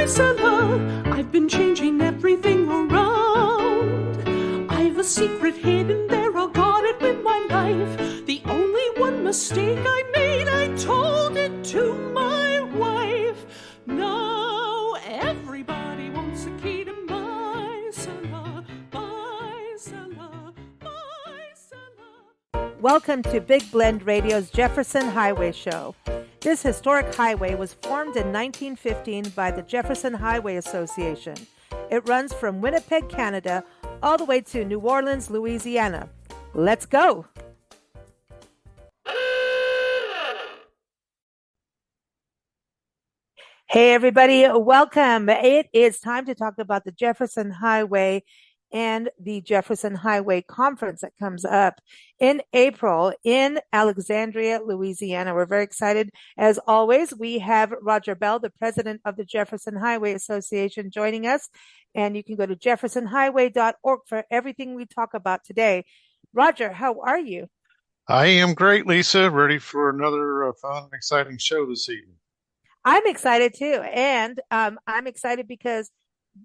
Marcella, I've been changing everything around. I've a secret hidden there, I got it with my life. The only one mistake I made, I told it to my wife. Now everybody wants a key to my cellar, my cellar, my cellar. Welcome to Big Blend Radio's Jefferson Highway Show. This historic highway was formed in 1915 by the Jefferson Highway Association. It runs from Winnipeg, Canada, all the way to New Orleans, Louisiana. Let's go! Hey everybody, welcome. It is time to talk about the Jefferson Highway and the Jefferson Highway Conference that comes up in April in Alexandria, Louisiana. We're very excited. As always, we have Roger Bell, the president of the Jefferson Highway Association, joining us. And you can go to jeffersonhighway.org for everything we talk about today. Roger, how are you? I am great, Lisa. Ready for another fun and exciting show this evening. I'm excited too. And I'm excited because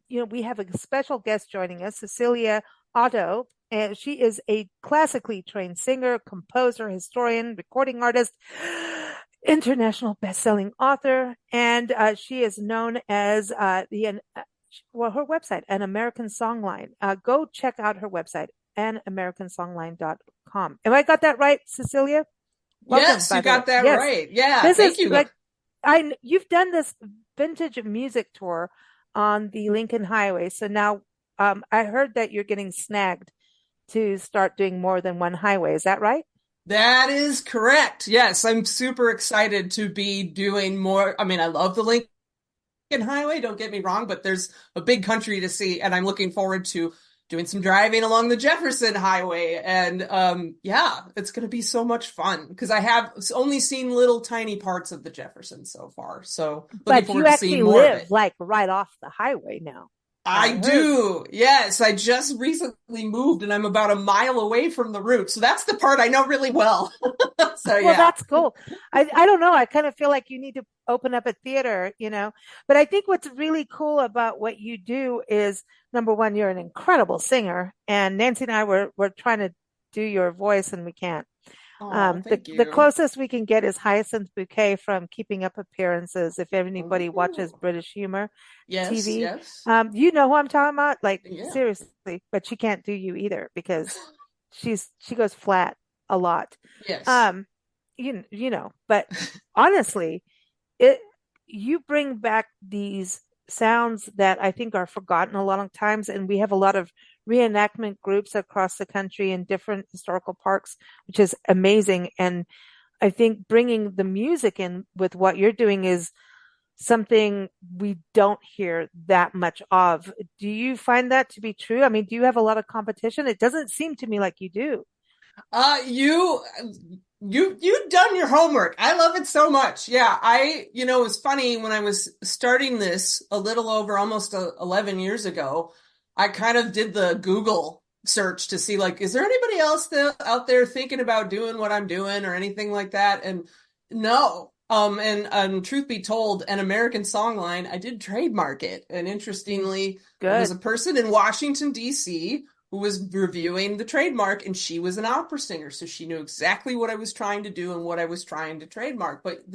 we have a special guest joining us, Cecilia Otto, and she is a classically trained singer, composer, historian, recording artist, international best-selling author, and she is known as her website, An American Songline. Go check out her website, anamerikansongline.com. Have I got that right, Cecilia? Welcome, yes, you got that right. Yeah, thank you. You've done this vintage music tour on the Lincoln Highway. So now I heard that you're getting snagged to start doing more than one highway. Is that right? That is correct. Yes, I'm super excited to be doing more. I mean, I love the Lincoln Highway, don't get me wrong, but there's a big country to see, and I'm looking forward to doing some driving along the Jefferson Highway. And it's going to be so much fun because I have only seen little tiny parts of the Jefferson so far. So but you actually live like right off the highway now. I do. Yes. I just recently moved and I'm about a mile away from the route. So that's the part I know really well. Well, that's cool. I don't know. I kind of feel like you need to open up a theater, but I think what's really cool about what you do is, number one, you're an incredible singer, and Nancy and I were trying to do your voice and we can't. The closest we can get is Hyacinth Bouquet from Keeping Up Appearances. If anybody watches British humor TV, yes. You know who I'm talking about? Seriously, but she can't do you either because she goes flat a lot. Yes. But honestly, you bring back these sounds that I think are forgotten a lot of times, and we have a lot of reenactment groups across the country in different historical parks, which is amazing. And I think bringing the music in with what you're doing is something we don't hear that much of. Do you find that to be true? I mean, do you have a lot of competition? It doesn't seem to me like you do. You've done your homework. I love it so much. Yeah. It was funny when I was starting this a little over almost 11 years ago, I kind of did the Google search to see, is there anybody else out there thinking about doing what I'm doing or anything like that? And no. And truth be told, An American Songline, I did trademark it. And interestingly, there was a person in Washington, D.C. who was reviewing the trademark, and she was an opera singer. So she knew exactly what I was trying to do and what I was trying to trademark. But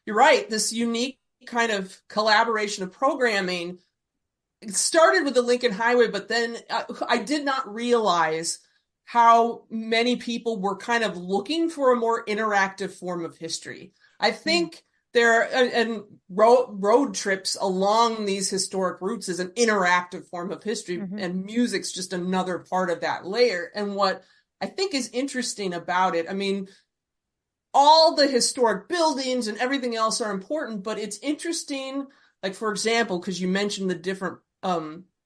you're right, this unique kind of collaboration of programming, it started with the Lincoln Highway, but then I did not realize how many people were kind of looking for a more interactive form of history. I think and road trips along these historic routes is an interactive form of history, and music's just another part of that layer. And what I think is interesting about it, I mean, all the historic buildings and everything else are important, but it's interesting, for example, because you mentioned the different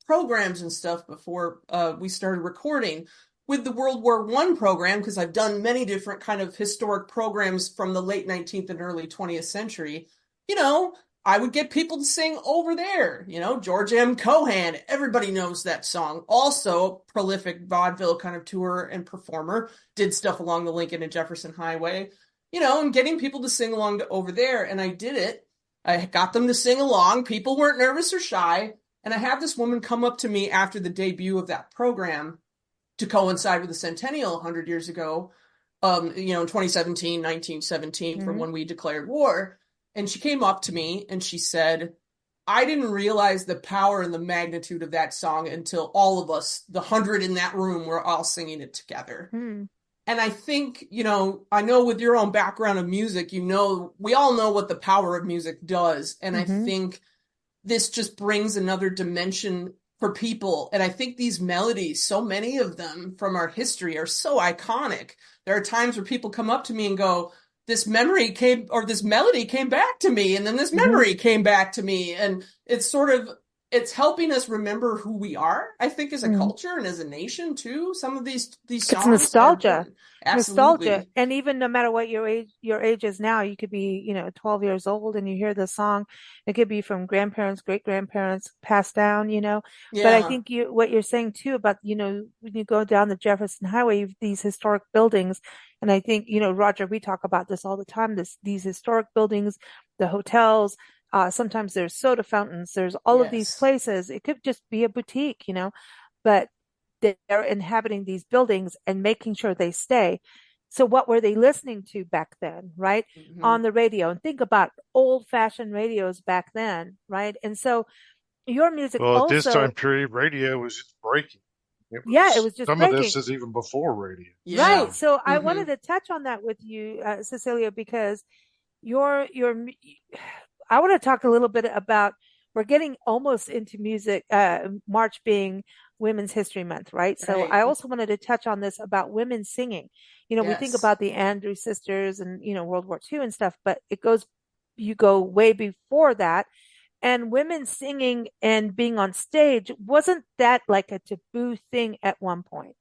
programs and stuff before we started recording. With the World War I program, because I've done many different kind of historic programs from the late 19th and early 20th century, I would get people to sing Over There, George M. Cohan. Everybody knows that song. Also, prolific vaudeville kind of tour and performer, did stuff along the Lincoln and Jefferson Highway, and getting people to sing along to Over There. And I did it I got them to sing along. People weren't nervous or shy. And I had this woman come up to me after the debut of that program to coincide with the centennial 100 years ago, in 2017, 1917, from when we declared war. And she came up to me and she said, I didn't realize the power and the magnitude of that song until all of us, the 100 in that room, were all singing it together. And I think, I know with your own background of music, we all know what the power of music does. And I think this just brings another dimension for people. And I think these melodies, so many of them from our history, are so iconic. There are times where people come up to me and go, this melody came back to me, and then this memory came back to me. And it's helping us remember who we are, I think, as a culture and as a nation too. Some of these songs. It's nostalgia. Absolutely. Nostalgia. And even no matter what your age is now, you could be, 12 years old and you hear the song. It could be from grandparents, great grandparents, passed down, Yeah. But I think what you're saying too about, when you go down the Jefferson Highway, you have these historic buildings. And I think, Roger, we talk about this all the time, these historic buildings, the hotels. Sometimes there's soda fountains. There's all of these places. It could just be a boutique, but they're inhabiting these buildings and making sure they stay. So what were they listening to back then, right? On the radio. And think about old-fashioned radios back then, right? And so your music Well, also... at this time period, radio was just breaking. It was just breaking. Some of this is even before radio. Yeah. Right. So I wanted to touch on that with you, Cecilia, because I want to talk a little bit about, we're getting almost into music, March being Women's History Month, right? So I also wanted to touch on this about women singing. We think about the Andrews sisters and, World War II and stuff, but you go way before that. And women singing and being on stage, wasn't that like a taboo thing at one point?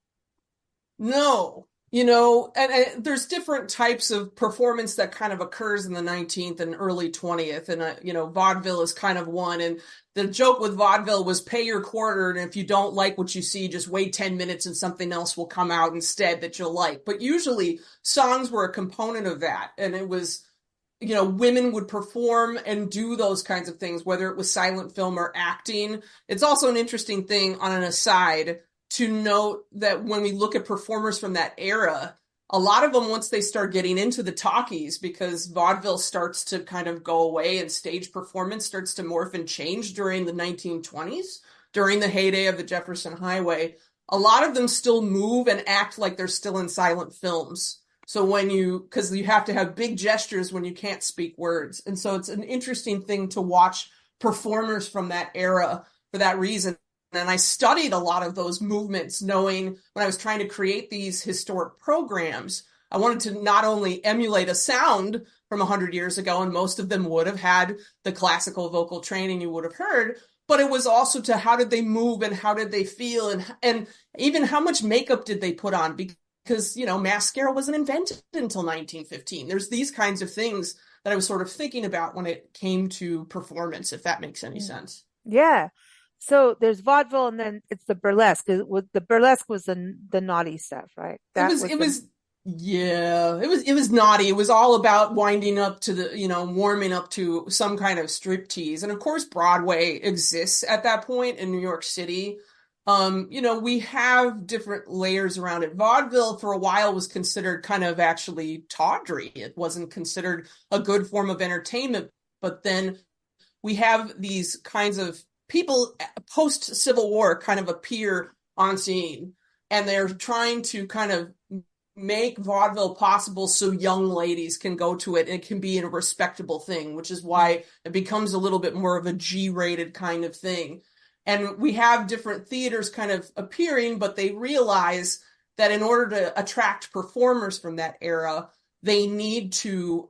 No. And there's different types of performance that kind of occurs in the 19th and early 20th. And, vaudeville is kind of one. And the joke with vaudeville was pay your quarter. And if you don't like what you see, just wait 10 minutes and something else will come out instead that you'll like. But usually songs were a component of that. And it was, women would perform and do those kinds of things, whether it was silent film or acting. It's also an interesting thing on an aside to note that when we look at performers from that era, a lot of them, once they start getting into the talkies, because vaudeville starts to kind of go away and stage performance starts to morph and change during the 1920s, during the heyday of the Jefferson Highway, a lot of them still move and act like they're still in silent films. So because you have to have big gestures when you can't speak words. And so it's an interesting thing to watch performers from that era for that reason. And I studied a lot of those movements, knowing when I was trying to create these historic programs, I wanted to not only emulate a sound from 100 years ago, and most of them would have had the classical vocal training you would have heard, but it was also to how did they move and how did they feel and even how much makeup did they put on, because, mascara wasn't invented until 1915. There's these kinds of things that I was sort of thinking about when it came to performance, if that makes any sense. Yeah. So there's vaudeville, and then it's the burlesque. The burlesque was the naughty stuff, right? It was naughty. It was all about winding up to warming up to some kind of striptease. And of course, Broadway exists at that point in New York City. We have different layers around it. Vaudeville for a while was considered kind of actually tawdry. It wasn't considered a good form of entertainment. But then we have these kinds of people post-Civil War kind of appear on scene, and they're trying to kind of make vaudeville possible so young ladies can go to it and it can be a respectable thing, which is why it becomes a little bit more of a G-rated kind of thing. And we have different theaters kind of appearing, but they realize that in order to attract performers from that era, they need to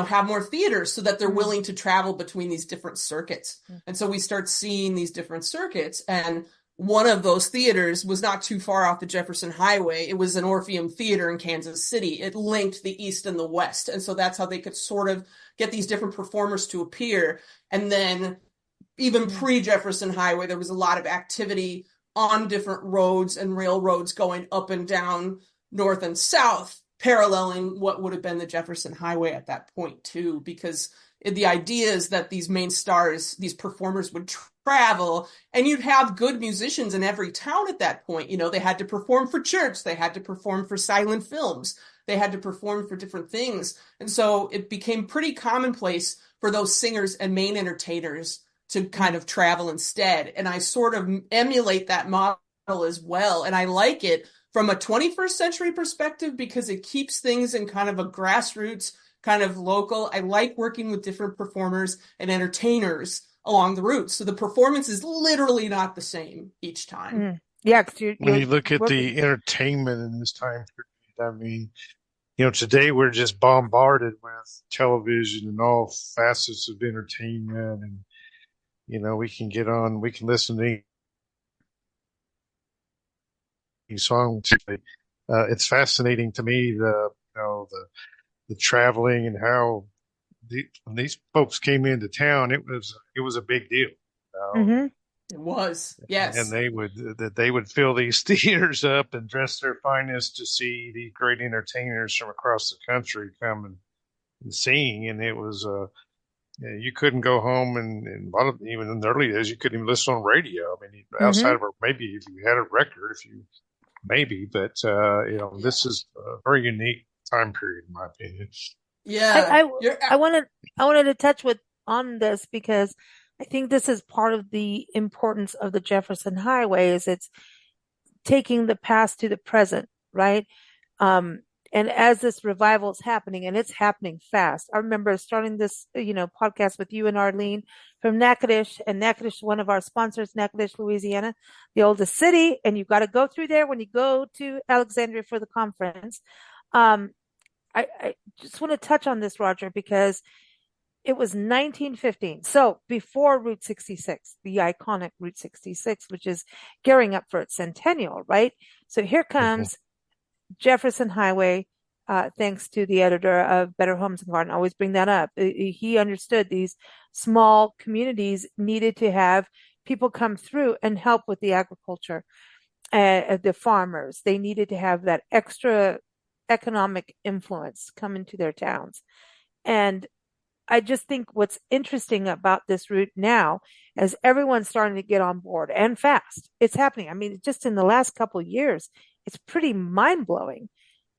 have more theaters so that they're willing to travel between these different circuits. And so we start seeing these different circuits. And one of those theaters was not too far off the Jefferson Highway. It was an Orpheum Theater in Kansas City. It linked the East and the West. And so that's how they could sort of get these different performers to appear. And then even pre-Jefferson Highway, there was a lot of activity on different roads and railroads going up and down, north and south, paralleling what would have been the Jefferson Highway at that point too, because the idea is that these main stars, these performers would travel, and you'd have good musicians in every town at that point. You know, they had to perform for church, they had to perform for silent films, they had to perform for different things. And so it became pretty commonplace for those singers and main entertainers to kind of travel instead. And I sort of emulate that model as well. And I like it from a 21st century perspective because it keeps things in kind of a grassroots, kind of local. I like working with different performers and entertainers along the route. So the performance is literally not the same each time. Mm. Yeah, because When you look at the entertainment in this time period, I mean, today we're just bombarded with television and all facets of entertainment, and we can listen to any song today. It's fascinating to me the traveling and how when these folks came into town, it was a big deal. Mm-hmm. It was, yes. And they would fill these theaters up and dress their finest to see these great entertainers from across the country come and sing. And it was you couldn't go home, and a lot of, even in the early days, you couldn't even listen on radio. I mean, outside of maybe if you had a record, this is a very unique time period, in my opinion. Yeah, I wanted to touch on this because I think this is part of the importance of the Jefferson Highway is it's taking the past to the present, right? And as this revival is happening, and it's happening fast. I remember starting this, podcast with you and Arlene from Natchitoches, and Natchitoches, one of our sponsors, Natchitoches, Louisiana, the oldest city, and you've got to go through there when you go to Alexandria for the conference. I just want to touch on this, Roger, because it was 1915. So before Route 66, the iconic Route 66, which is gearing up for its centennial, right? So here comes Jefferson Highway, thanks to the editor of Better Homes and Garden. I always bring that up. He understood these small communities needed to have people come through and help with the agriculture, the farmers. They needed to have that extra economic influence come into their towns. And I just think what's interesting about this route now is everyone's starting to get on board and fast. It's happening. I mean, just in the last couple of years, it's pretty mind blowing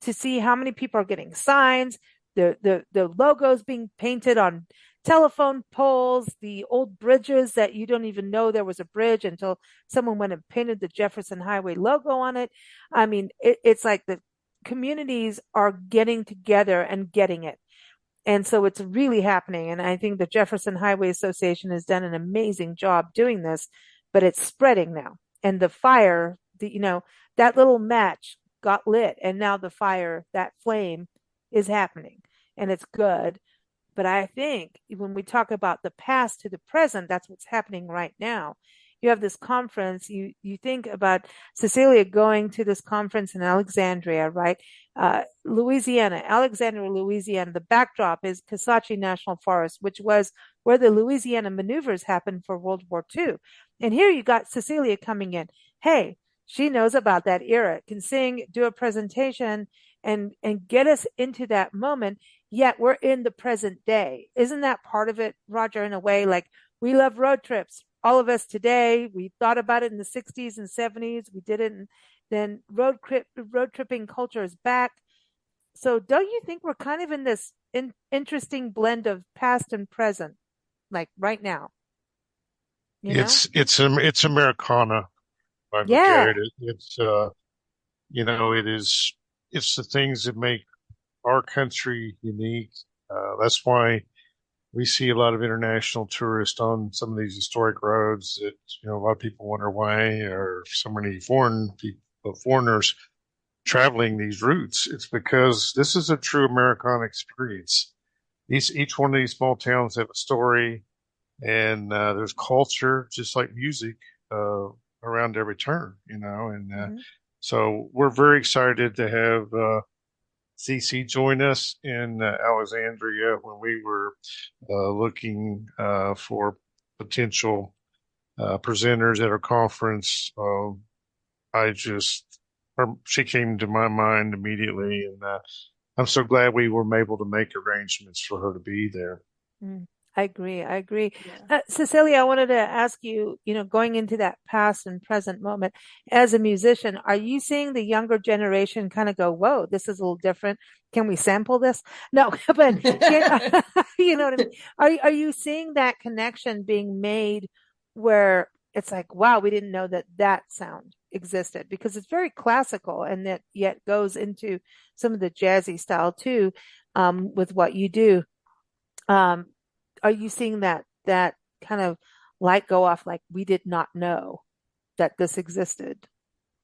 to see how many people are getting signs, the logos being painted on telephone poles, the old bridges that you don't even know there was a bridge until someone went and painted the Jefferson Highway logo on it. I mean, it's like the communities are getting together and getting it. And so it's really happening. And I think the Jefferson Highway Association has done an amazing job doing this, but it's spreading now. And the fire, that little match got lit, and now the fire, that flame is happening, and it's good. But I think when we talk about the past to the present, that's what's happening right now. You have this conference, you think about Cecilia going to this conference in Alexandria, right? Louisiana, Alexandria, Louisiana. The backdrop is Kisatchie National Forest, which was where the Louisiana maneuvers happened for World War II. And here you got Cecilia coming in. Hey, she knows about that era, can sing, do a presentation, and get us into that moment. Yet we're in the present day. Isn't that part of it, Roger, in a way? Like, we love road trips. All of us today, we thought about it in the 60s and 70s. We did it. And then road tripping culture is back. So don't you think we're kind of in this interesting blend of past and present, like right now? It's Americana. I look Yeah. at it. It's the things that make our country unique. That's why we see a lot of international tourists on some of these historic roads that, a lot of people wonder why are so many foreigners traveling these routes. It's because this is a true Americana experience. Each one of these small towns have a story, and there's culture, just like music, around every turn, so we're very excited to have CC join us in Alexandria when we were looking for potential presenters at our conference. She came to my mind immediately, and I'm so glad we were able to make arrangements for her to be there. I agree. I agree. Yeah. Cecilia, I wanted to ask you, going into that past and present moment as a musician, are you seeing the younger generation kind of go, whoa, this is a little different. Can we sample this? No, but you know what I mean? Are you seeing that connection being made where it's like, wow, we didn't know that that sound existed because it's very classical and that yet goes into some of the jazzy style too, with what you do. Um, are you seeing that kind of light go off like we did not know that this existed?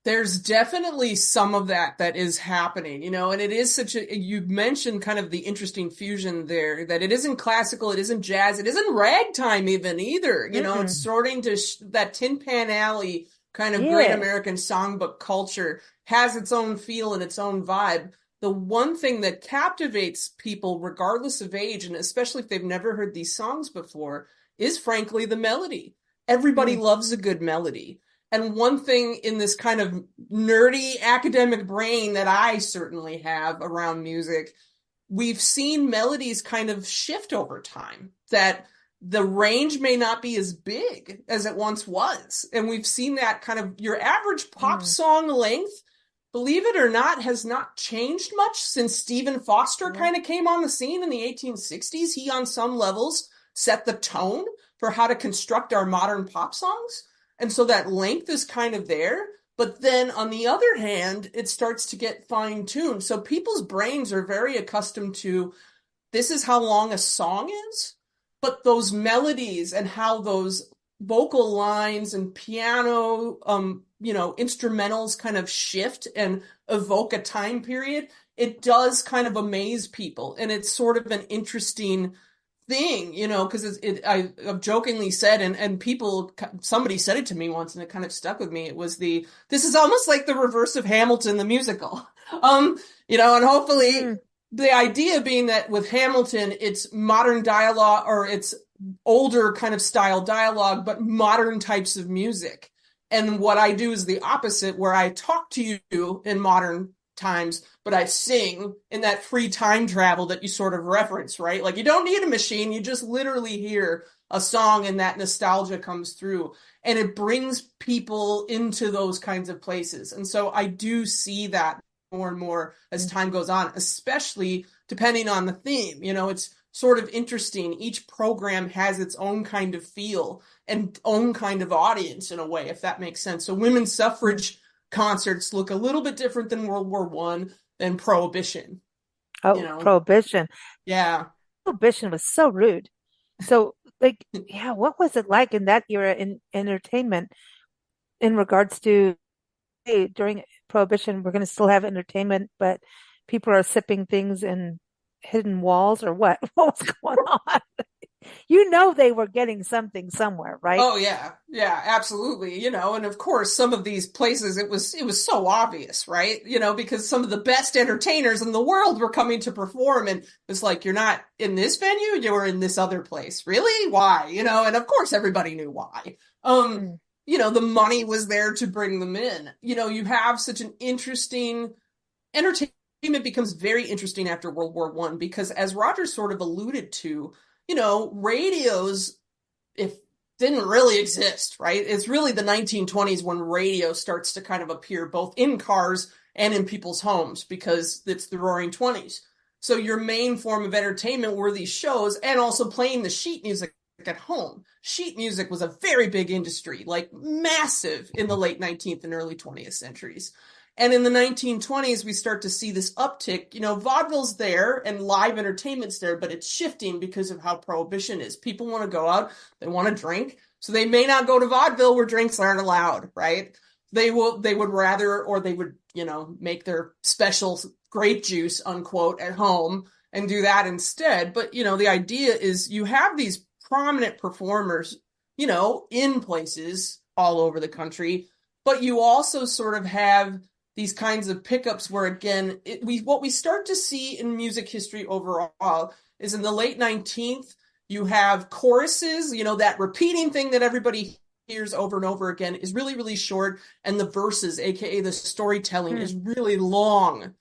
There's definitely some of that is happening, and it is you mentioned kind of the interesting fusion there, that it isn't classical, it isn't jazz, it isn't ragtime even either. It's Mm-mm. sorting to that Tin Pan Alley kind of great Yeah. American songbook culture has its own feel and its own vibe. The one thing that captivates people, regardless of age, and especially if they've never heard these songs before, is frankly the melody. Everybody Mm. loves a good melody. And one thing in this kind of nerdy academic brain that I certainly have around music, we've seen melodies kind of shift over time, that the range may not be as big as it once was. And we've seen that kind of your average pop Mm. song length, believe it or not, has not changed much since Stephen Foster Yeah. kind of came on the scene in the 1860s. He, on some levels, set the tone for how to construct our modern pop songs. And so that length is kind of there. But then on the other hand, it starts to get fine tuned. So people's brains are very accustomed to this is how long a song is, but those melodies and how those vocal lines and piano, instrumentals kind of shift and evoke a time period. It does kind of amaze people. And it's sort of an interesting thing, because I've jokingly said, and people, somebody said it to me once, and it kind of stuck with me. It was this is almost like the reverse of Hamilton the musical, and hopefully Mm. the idea being that with Hamilton, it's modern dialogue or it's older kind of style dialogue, but modern types of music. And what I do is the opposite, where I talk to you in modern times, but I sing in that free time travel that you sort of reference, right? Like you don't need a machine, you just literally hear a song and that nostalgia comes through and it brings people into those kinds of places. And so I do see that more and more as time goes on, especially depending on the theme. It's sort of interesting. Each program has its own kind of feel and own kind of audience in a way, if that makes sense. So women's suffrage concerts look a little bit different than World War One than Prohibition. Oh, Prohibition. Yeah. Prohibition was so rude. So, like, yeah, what was it like in that era in entertainment in regards to, hey, during Prohibition, we're going to still have entertainment, but people are sipping things in hidden walls or what? What was going on? They were getting something somewhere, right? Oh yeah, yeah, absolutely. And of course, some of these places it was so obvious, right? Because some of the best entertainers in the world were coming to perform, and it's like you're not in this venue, you were in this other place. Really? Why? And of course, everybody knew why. Mm. The money was there to bring them in. You have such an interesting entertainment becomes very interesting after World War One because, as Roger sort of alluded to, radios if didn't really exist, right? It's really the 1920s when radio starts to kind of appear both in cars and in people's homes because it's the Roaring Twenties. So your main form of entertainment were these shows and also playing the sheet music at home. Sheet music was a very big industry, like massive in the late 19th and early 20th centuries. And in the 1920s, we start to see this uptick. Vaudeville's there and live entertainment's there, but it's shifting because of how prohibition is. People want to go out, they want to drink, so they may not go to vaudeville where drinks aren't allowed, right? They would rather, or they would, make their special grape juice, unquote, at home and do that instead. But, the idea is you have these prominent performers, in places all over the country, but you also sort of have these kinds of pickups where, again, what we start to see in music history overall is in the late 19th, you have choruses, that repeating thing that everybody hears over and over again is really, really short, and the verses, aka the storytelling, is really long.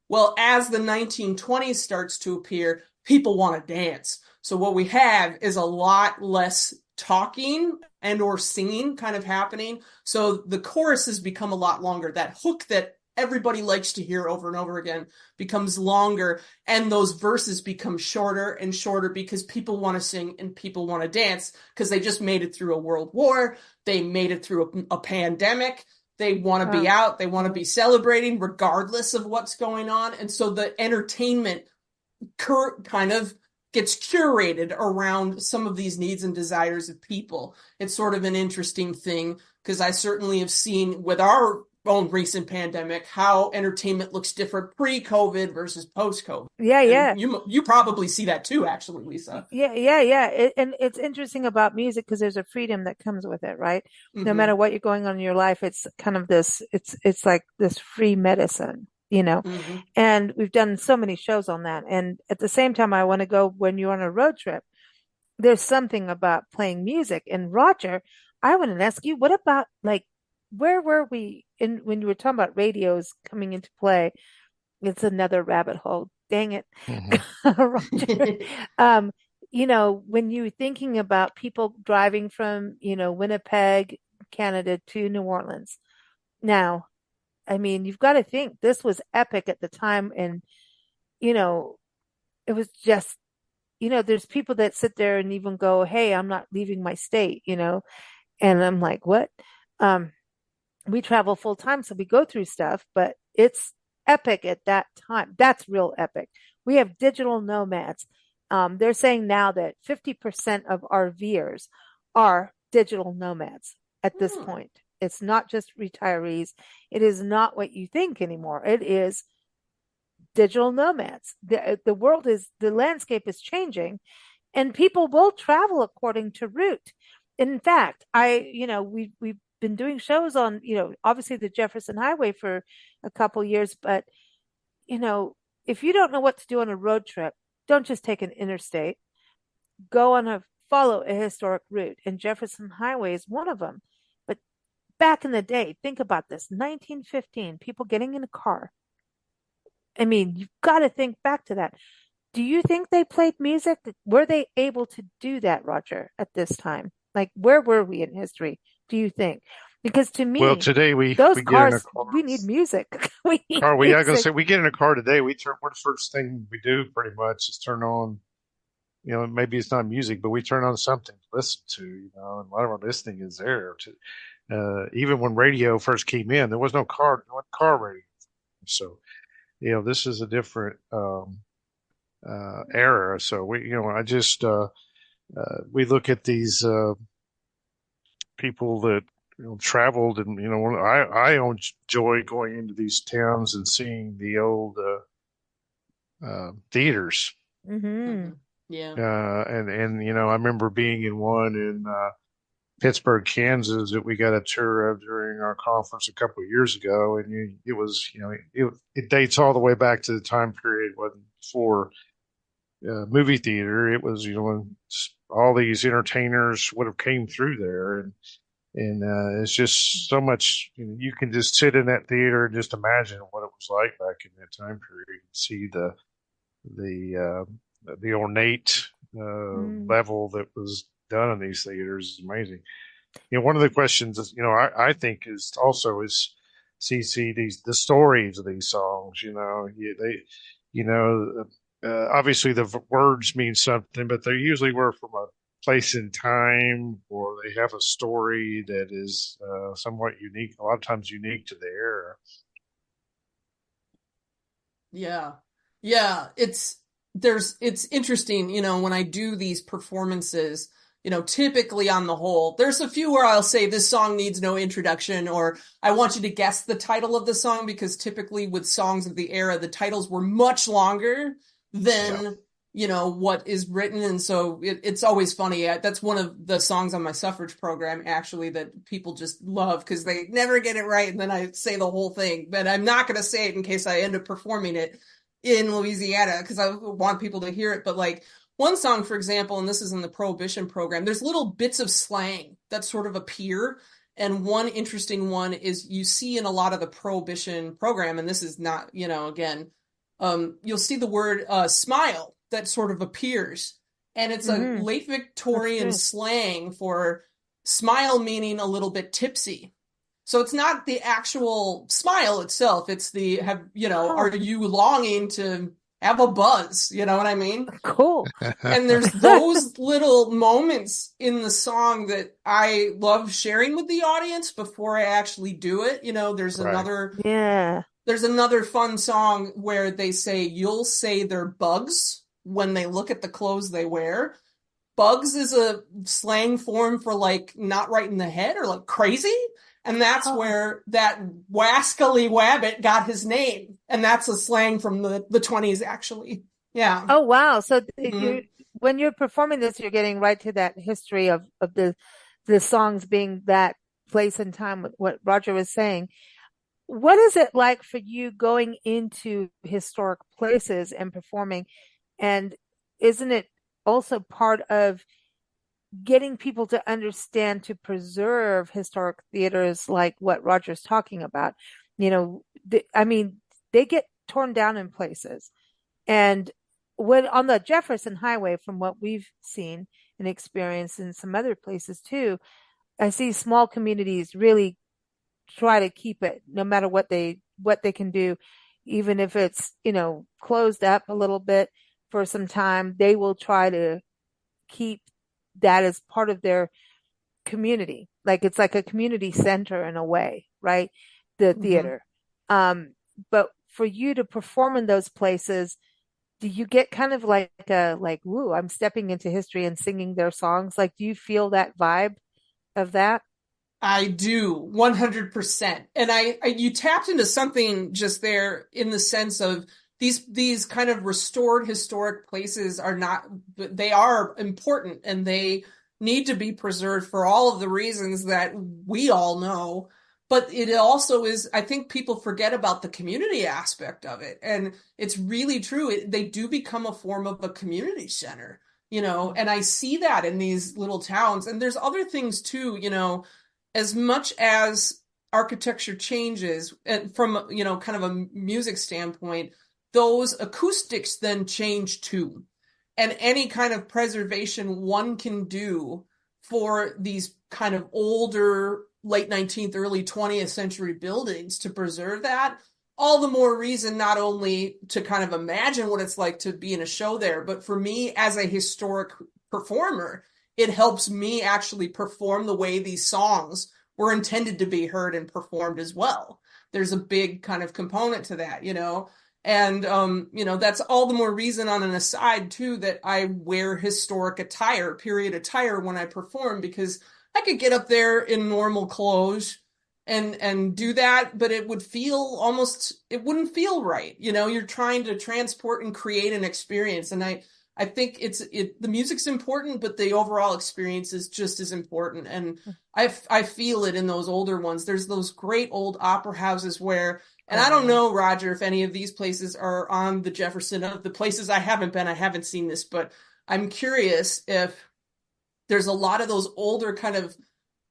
Well, as the 1920s starts to appear, people want to dance. So what we have is a lot less talking and or singing kind of happening. So the chorus has become a lot longer. That hook that everybody likes to hear over and over again becomes longer, and those verses become shorter and shorter because people want to sing and people want to dance because they just made it through a world war. They made it through a pandemic. They want to be out. They want to be celebrating regardless of what's going on. And so the entertainment kind of gets curated around some of these needs and desires of people. It's sort of an interesting thing because I certainly have seen with our own recent pandemic how entertainment looks different pre-COVID versus post-COVID. Yeah. And you probably see that too, actually, Lisa. Yeah. And it's interesting about music because there's a freedom that comes with it, right? No Mm-hmm. matter what you're going on in your life, it's kind of this, it's like this free medicine, Mm-hmm. and we've done so many shows on that. And at the same time, I want to go when you're on a road trip, there's something about playing music. And Roger, I want to ask you, what about like, where were we when you were talking about radios coming into play? It's another rabbit hole. Dang it. Roger. When you're thinking about people driving from, Winnipeg, Canada to New Orleans. Now, I mean, you've got to think this was epic at the time. And, it was just, there's people that sit there and even go, hey, I'm not leaving my state, and I'm like, what? We travel full time, so we go through stuff, but it's epic at that time. That's real epic. We have digital nomads. They're saying now that 50% of RVers are digital nomads at this point. It's not just retirees. It is not what you think anymore. It is digital nomads. The landscape is changing, and people will travel according to route. In fact, we've been doing shows on, obviously the Jefferson Highway for a couple years, but if you don't know what to do on a road trip, don't just take an interstate. Follow a historic route, and Jefferson Highway is one of them. But back in the day, think about this, 1915, people getting in a car. I mean, you've got to think back to that. Do you think they played music? Were they able to do that, Roger, at this time? Like, where were we in history, do you think? Because to me, Well, today we those get in a cars, car. we need music. We need I was gonna music. say we get in a car today. What the first thing we do pretty much is turn on, maybe it's not music, but we turn on something to listen to, and a lot of our listening is there. Even when radio first came in, there was no car radio. So, this is a different era. So we look at these people that traveled, and I enjoy going into these towns and seeing the old theaters. Mm-hmm. Yeah. And I remember being in one in Pittsburgh, Kansas, that we got a tour of during our conference a couple of years ago, and it dates all the way back to the time period when before movie theater. It was when all these entertainers would have came through there, and it's just so much. You can just sit in that theater and just imagine what it was like back in that time period. You can see the ornate level that was done in these theaters is amazing. One of the questions is, I think is also is CC the stories of these songs. Obviously the words mean something, but they usually were from a place in time, or they have a story that is somewhat unique, a lot of times unique to the era. Yeah. It's interesting, when I do these performances, typically on the whole, there's a few where I'll say this song needs no introduction, or I want you to guess the title of the song, because typically with songs of the era, the titles were much longer than, what is written. And so it's always funny. That's one of the songs on my suffrage program, actually, that people just love because they never get it right. And then I say the whole thing, but I'm not going to say it in case I end up performing it in Louisiana because I want people to hear it. But like one song, for example, and this is in the Prohibition program, there's little bits of slang that sort of appear. And one interesting one is you see in a lot of the Prohibition program, and this is not, again, you'll see the word smile that sort of appears. And it's a Mm-hmm. late That's Victorian true. slang for smile, meaning a little bit tipsy. So it's not the actual smile itself. It's the Oh, are you longing to have a buzz? You know what I mean? cool. And there's those little moments in the song that I love sharing with the audience before I actually do it. Right. Yeah. There's another fun song where they say you'll say they're bugs when they look at the clothes they wear. Bugs is a slang form for like not right in the head or like crazy. And that's Oh. where that wascally wabbit got his name. And that's a slang from the 20s, actually. Yeah. Oh, wow. So Mhm. when you're performing this, you're getting right to that history of the songs being that place and time with what Roger was saying. What is it like for you going into historic places and performing? And isn't it also part of getting people to understand to preserve historic theaters like what Roger's talking about? I mean, they get torn down in places. And when on the Jefferson Highway, from what we've seen and experienced in some other places too, I see small communities really try to keep it no matter what they can do, even if it's, closed up a little bit for some time, they will try to keep that as part of their community. Like it's like a community center in a way, right? The Mhm. theater. But for you to perform in those places, do you get kind of like, woo, I'm stepping into history and singing their songs? Like, do you feel that vibe of that? I do 100%. And you tapped into something just there in the sense of these kind of restored historic places are not, they are important and they need to be preserved for all of the reasons that we all know. But it also is, I think people forget about the community aspect of it. And it's really true. They do become a form of a community center, and I see that in these little towns. And there's other things too, as much as architecture changes and from kind of a music standpoint, those acoustics then change too, and any kind of preservation one can do for these kind of older late 19th early 20th century buildings to preserve that, all the more reason not only to kind of imagine what it's like to be in a show there, but for me as a historic performer, it helps me actually perform the way these songs were intended to be heard and performed as well. There's a big kind of component to that, and that's all the more reason on an aside too that I wear historic attire, period attire when I perform, because I could get up there in normal clothes and do that, but it wouldn't feel right. You're trying to transport and create an experience. And I think the music's important, but the overall experience is just as important. And I feel it in those older ones. There's those great old opera houses where, and I Oh don't yeah. know, Roger, if any of these places are on the Jefferson. Of the places I haven't been, I haven't seen this, but I'm curious if there's a lot of those older kind of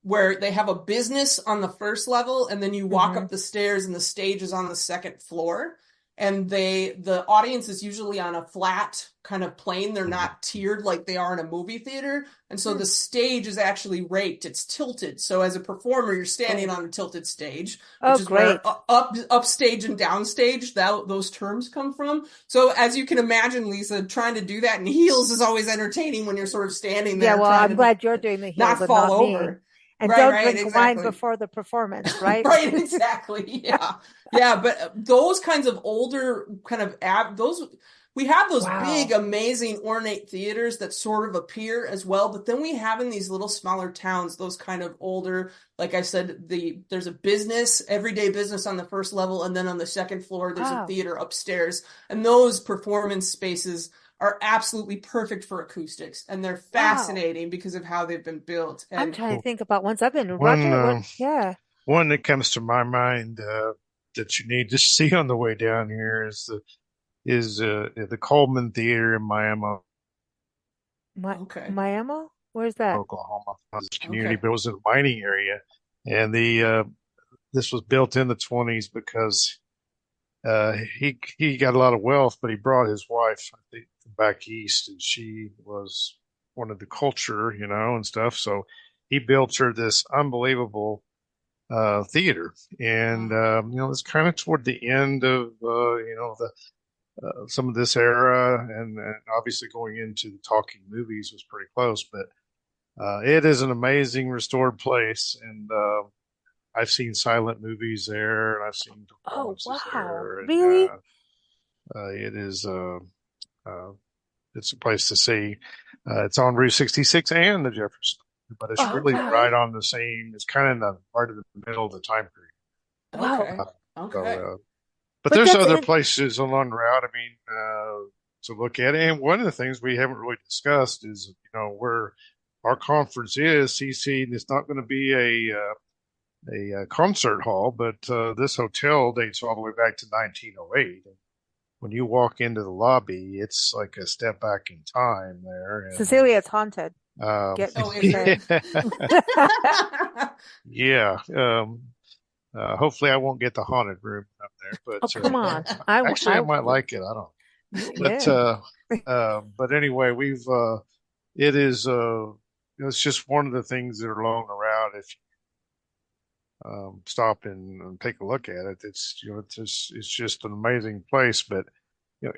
where they have a business on the first level and then you walk Hmm. up the stairs and the stage is on the second floor, and the audience is usually on a flat kind of plane. They're Mhm. not tiered like they are in a movie theater, and so Hmm. the stage is actually raked, it's tilted, so as a performer you're standing Oh, on a tilted stage, oh, which is where great. upstage and downstage, those terms come from. So as you can imagine, Lisa, trying to do that in heels is always entertaining when you're sort of standing Yeah, there well, trying I'm to glad you're doing the heels not and fall not me. over. And Right, don't right, drink wine exactly. before the performance, right? Right, exactly. Yeah. Yeah, but those kinds of older kind of those we have those big Wow. amazing ornate theaters that sort of appear as well, but then we have in these little smaller towns those kind of older, like I said, there's a business, everyday business on the first level, and then on the second floor there's a Wow. theater upstairs, and those performance spaces are absolutely perfect for acoustics, and they're Wow. fascinating because of how they've been built. I'm And trying to Well, think about ones I've been. one Roger, what? Yeah. one that comes to my mind that you need to see on the way down here is the Coleman Theater in Miami, okay, Miami? Where's that? Oklahoma. This community, okay. but it was in a mining area, and the this was built in the 20s because he got a lot of wealth, but he brought his wife, I think, back east, and she was wanted the culture, and stuff. So he built her this unbelievable theater, and it's kind of toward the end of the some of this era, and obviously going into the talking movies was pretty close, but it is an amazing restored place, and I've seen silent movies there, and I've seen Oh, performances wow. there, and Really? it is uh, it's a place to see. It's on Route 66 and the Jefferson, but it's Oh, really wow. right on the same. It's kind of in the part of the middle of the time period. Wow. Okay. Uh, Okay. but But there's that's other in, places along the route. I mean, to look at it. And one of the things we haven't really discussed is, where our conference is. CC, and it's not going to be a concert hall, but this hotel dates all the way back to 1908. And when you walk into the lobby, it's like a step back in time there. And Cecilia, it's haunted. Get Oh, is prepared. yeah, yeah. Hopefully, I won't get the haunted room up there, Oh, but come on. actually, I might like it. I don't. But Yeah. but anyway, we've it is it's just one of the things that are along the route. If you stop and take a look at it, it's just an amazing place. But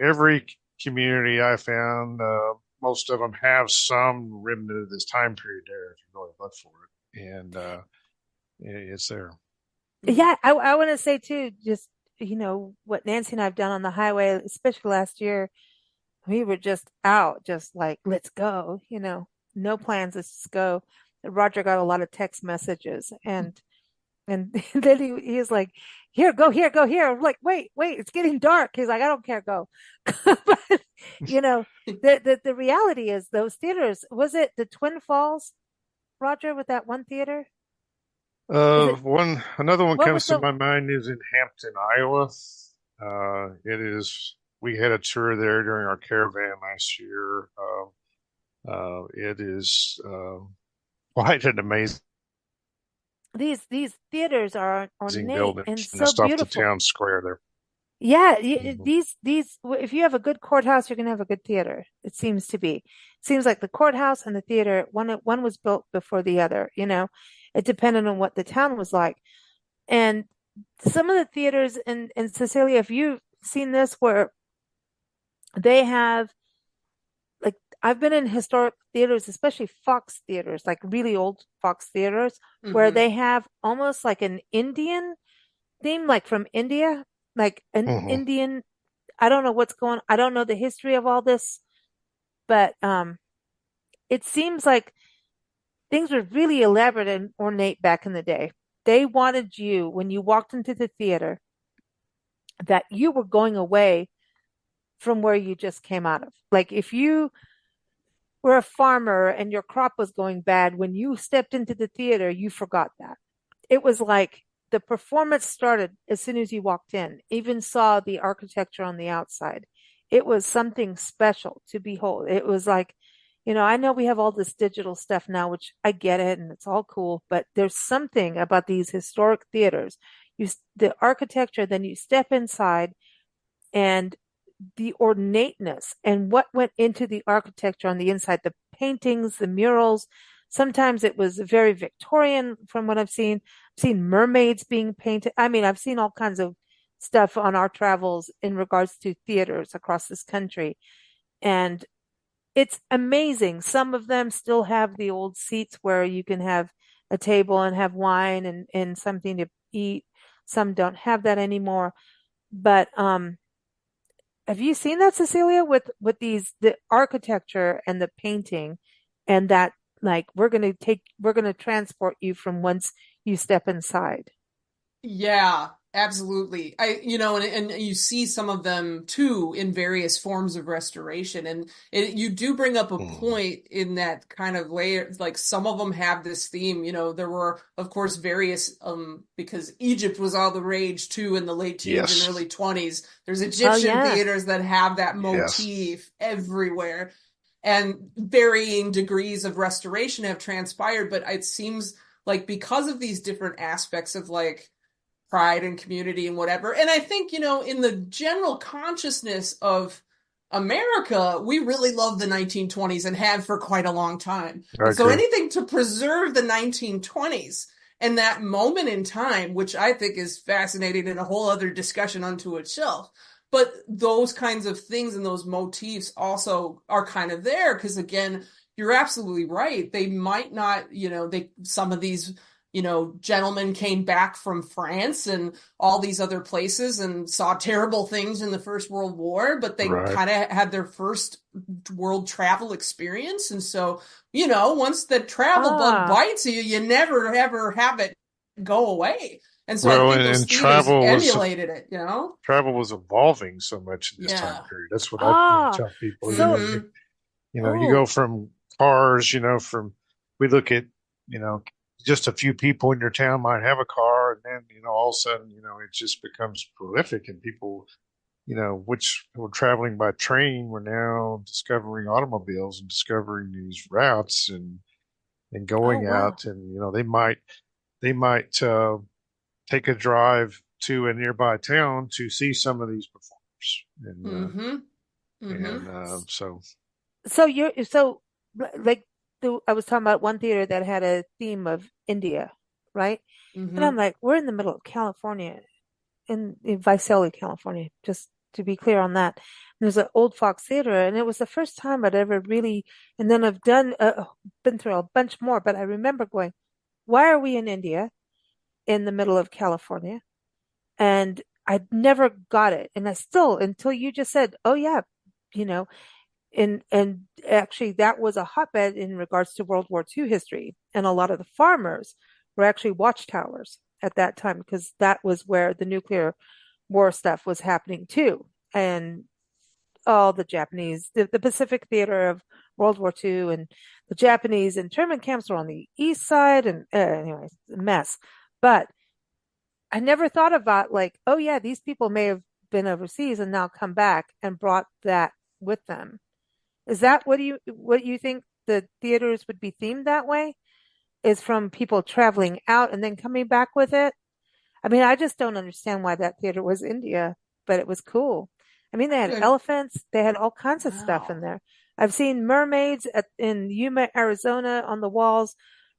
every community I found, most of them have some remnant of this time period there. If you really look for it, and it's there. Yeah, I want to say too, just, what Nancy and I've done on the highway, especially last year, we were just out, just like, let's go, no plans, let's just go. And Roger got a lot of text messages, and then he was like, here, go here, go here. I'm like, wait, it's getting dark. He's like, I don't care, go. But, the reality is those theaters, was it the Twin Falls, Roger, with that one theater? Is it, Another one what was comes to the, my mind is in Hampton, Iowa. We had a tour there during our caravan last year. It is quite an amazing these theaters are ornate building and so just off the beautiful. town square there. Yeah, Mhm. these if you have a good courthouse, you're gonna have a good theater. It seems to be. It seems like the courthouse and the theater, one was built before the other, It depended on what the town was like. And some of the theaters in Cecilia, if you've seen this, where they have, like, I've been in historic theaters, especially Fox theaters, like really old Fox theaters, where Hmm. they have almost like an Indian theme, like from India, like an Mhm. Indian. I don't know what's going. I don't know the history of all this, but it seems like things were really elaborate and ornate back in the day. They wanted you, when you walked into the theater, that you were going away from where you just came out of. Like if you were a farmer and your crop was going bad, when you stepped into the theater, you forgot that. It was like the performance started as soon as you walked in, even saw the architecture on the outside. It was something special to behold. It was like, I know we have all this digital stuff now, which I get it and it's all cool, but there's something about these historic theaters. The architecture, then you step inside, and the ornateness and what went into the architecture on the inside, the paintings, the murals. Sometimes it was very Victorian from what I've seen. I've seen mermaids being painted. I mean, I've seen all kinds of stuff on our travels in regards to theaters across this country. And it's amazing. Some of them still have the old seats where you can have a table and have wine and something to eat. Some don't have that anymore. But have you seen that, Cecilia, with the architecture and the painting, and that, like, we're gonna transport you from once you step inside. Yeah, absolutely. And you see some of them too in various forms of restoration. And you do bring up a Mhm. point in that kind of layer, like some of them have this theme. There were, of course, various, because Egypt was all the rage too in the late teens and Yes, early 20s. There's Oh Egyptian yeah. theaters that have that yes. motif everywhere. And varying degrees of restoration have transpired, but it seems like because of these different aspects of like pride and community and whatever. And I think, in the general consciousness of America, we really love the 1920s and have for quite a long time. I And so agree. anything to preserve the 1920s and that moment in time, which I think is fascinating and a whole other discussion unto itself. But those kinds of things and those motifs also are kind of there because, again, you're absolutely right. They might not, some of these, gentlemen came back from France and all these other places and saw terrible things in the First World War, but they Right. kind of had their first world travel experience. And so, once the travel bug Ah, bites you, you never ever have it go away. And so I Well, think those and theaters emulated it, travel was evolving so much in this time Yeah. period. That's what I ah. tell people. So, You go oh, from cars, we look at, you know, just a few people in your town might have a car, and then, all of a sudden, it just becomes prolific, and people, which were traveling by train, were now discovering automobiles and discovering these routes and oh, going wow. out, and, they might take a drive to a nearby town to see some of these performers. Mm-hmm. Mm-hmm. So So like I was talking about one theater that had a theme of India, right? And I'm Mm-hmm. like, we're in the middle of California, in Visalia, California, just to be clear on that. And there's an old Fox Theater, and it was the first time I'd ever really, and then I've been through a bunch more, but I remember going, why are we in India in the middle of California? And I never got it. And I still, until you just said, oh yeah, you know, and actually that was a hotbed in regards to World War II history. And a lot of the farmers were actually watchtowers at that time because that was where the nuclear war stuff was happening too. And all the Japanese, the Pacific theater of World War II, and the Japanese internment camps were on the east side. And anyway, a mess. But I never thought about, like, oh yeah, these people may have been overseas and now come back and brought that with them. Is that what you think the theaters would be themed that way? Is from people traveling out and then coming back with it? I mean, I just don't understand why that theater was India, but it was cool. I mean, they had And elephants, they had all kinds of stuff in wow. there. I've seen mermaids in Yuma, Arizona on the walls,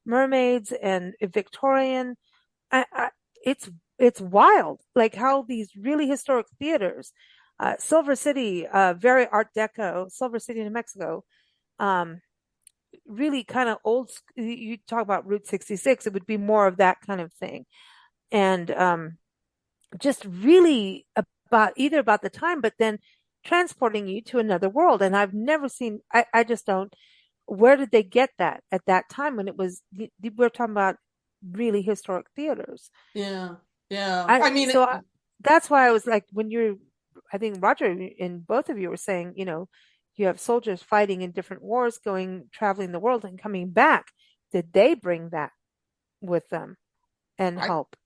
mermaids and Victorian. I it's it's wild, like how these really historic theaters, Silver City, very Art Deco, Silver City, New Mexico, um, really kind of old. You talk about Route 66, it would be more of that kind of thing, and just really about either about the time, but then transporting you to another world. And I've never seen. I just don't. Where did they get that at that time when it was? We're talking about really historic theaters. Yeah. Yeah. I I mean, so I, that's why I was like, when I think Roger and both of you were saying, you have soldiers fighting in different wars, traveling the world and coming back. Did they bring that with them and I help?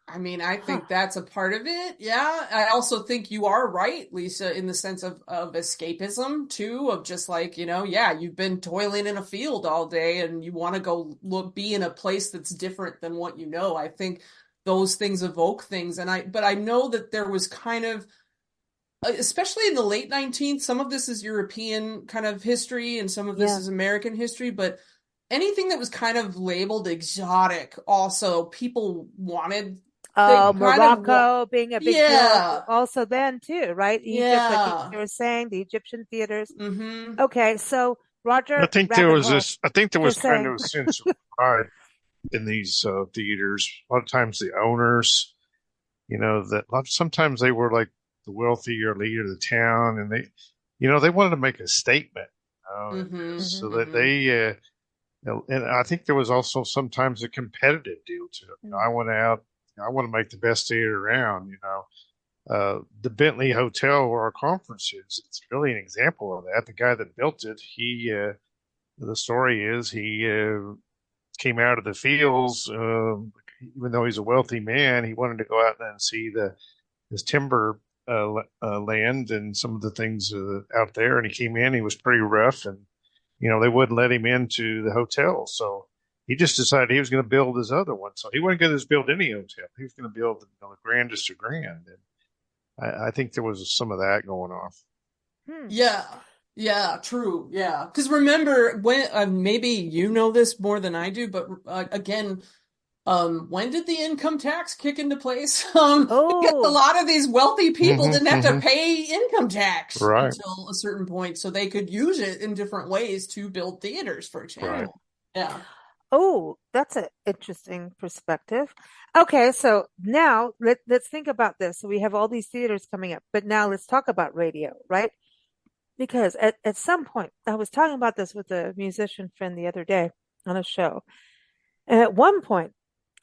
I Huh. think that's a part of it. Yeah. I also think you are right, Lisa, in the sense of escapism too, of just like, yeah, you've been toiling in a field all day and you want to go be in a place that's different than what you know. I think those things evoke things. But I know that there was kind of, especially in the late 19th, some of this is European kind of history and some of this Yeah. is American history, but anything that was kind of labeled exotic, also people wanted, they Oh, kind of want, Morocco being a big deal yeah, also then too, right? Egypt, like you yeah, were saying, the Egyptian theaters. mm-hmm, Okay, so I Roger think there Rabbit was Hole, this. I think there was just kind of saying. a sense of pride in these theaters. A lot of times, the owners, sometimes they were like the wealthier leader of the town, and they wanted to make a statement, mm-hmm, so Hmm. that mm-hmm, and I think there was also sometimes a competitive deal to it. I want out. I want to make the best theater around. The Bentley Hotel where our conference is. It's really an example of that. The guy that built it, the story is he came out of the fields. Even though he's a wealthy man, he wanted to go out and see his timber land and some of the things out there. And he came in. He was pretty rough, and they wouldn't let him into the hotel. So he just decided he was going to build his other one. So he wasn't going to just build any hotel. He was going to build the grandest of grand. And I think there was some of that going on. Hmm. Yeah. Yeah, true. Yeah. Because remember when maybe you know this more than I do, but again, when did the income tax kick into place? Because a Oh, lot of these wealthy people Hmm. didn't have to Hmm. pay income tax Right. until a certain point, so they could use it in different ways to build theaters, for Right. example. Yeah. oh, that's an interesting perspective. Okay, so now let's think about this. So we have all these theaters coming up, but now let's talk about radio, right? Because at some point, I was talking about this with a musician friend the other day on a show. And at one point,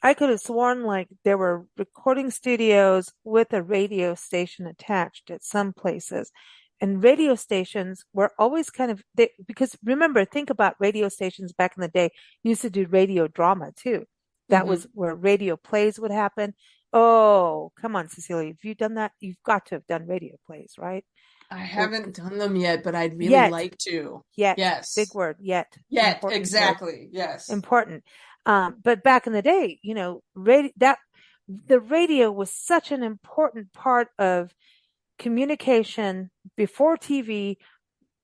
I could have sworn like there were recording studios with a radio station attached at some places. And radio stations were always kind of because remember, think about radio stations back in the day used to do radio drama too. That Hmm. was where radio plays would happen. Oh, come on, Cecilia. Have you done that? You've got to have done radio plays, right? I Or haven't done them yet, but I'd really yet, like to. yet, big Yes. word, yet, Yet, important word, exactly. Yes. important. But back in the day, the radio was such an important part of communication before TV,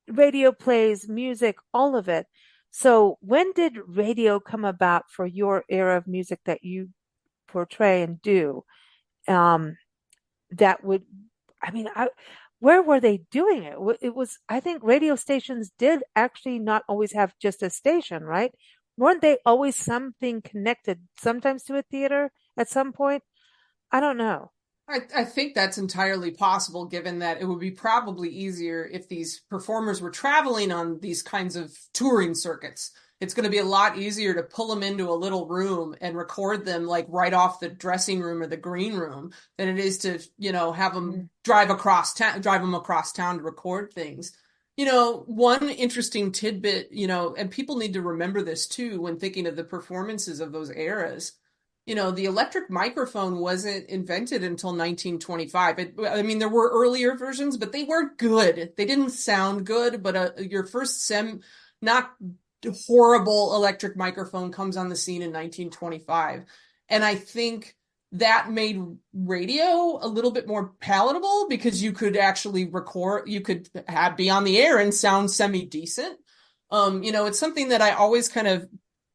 radio plays, music, all of it. So when did radio come about for your era of music that you portray and do? Um, that would, I mean, where were they doing it? It was, I think radio stations did actually not always have just a station, right? Weren't they always something connected, sometimes to a theater at some point? I don't know. I think that's entirely possible, given that it would be probably easier if these performers were traveling on these kinds of touring circuits. It's going to be a lot easier to pull them into a little room and record them like right off the dressing room or the green room than it is to, have them Mm. drive them across town to record things. One interesting tidbit, and people need to remember this too when thinking of the performances of those eras. The electric microphone wasn't invented until 1925. I mean, there were earlier versions, but they weren't good. They didn't sound good, but your first not horrible electric microphone comes on the scene in 1925. And I think that made radio a little bit more palatable because you could actually record, you could be on the air and sound semi-decent. It's something that I always kind of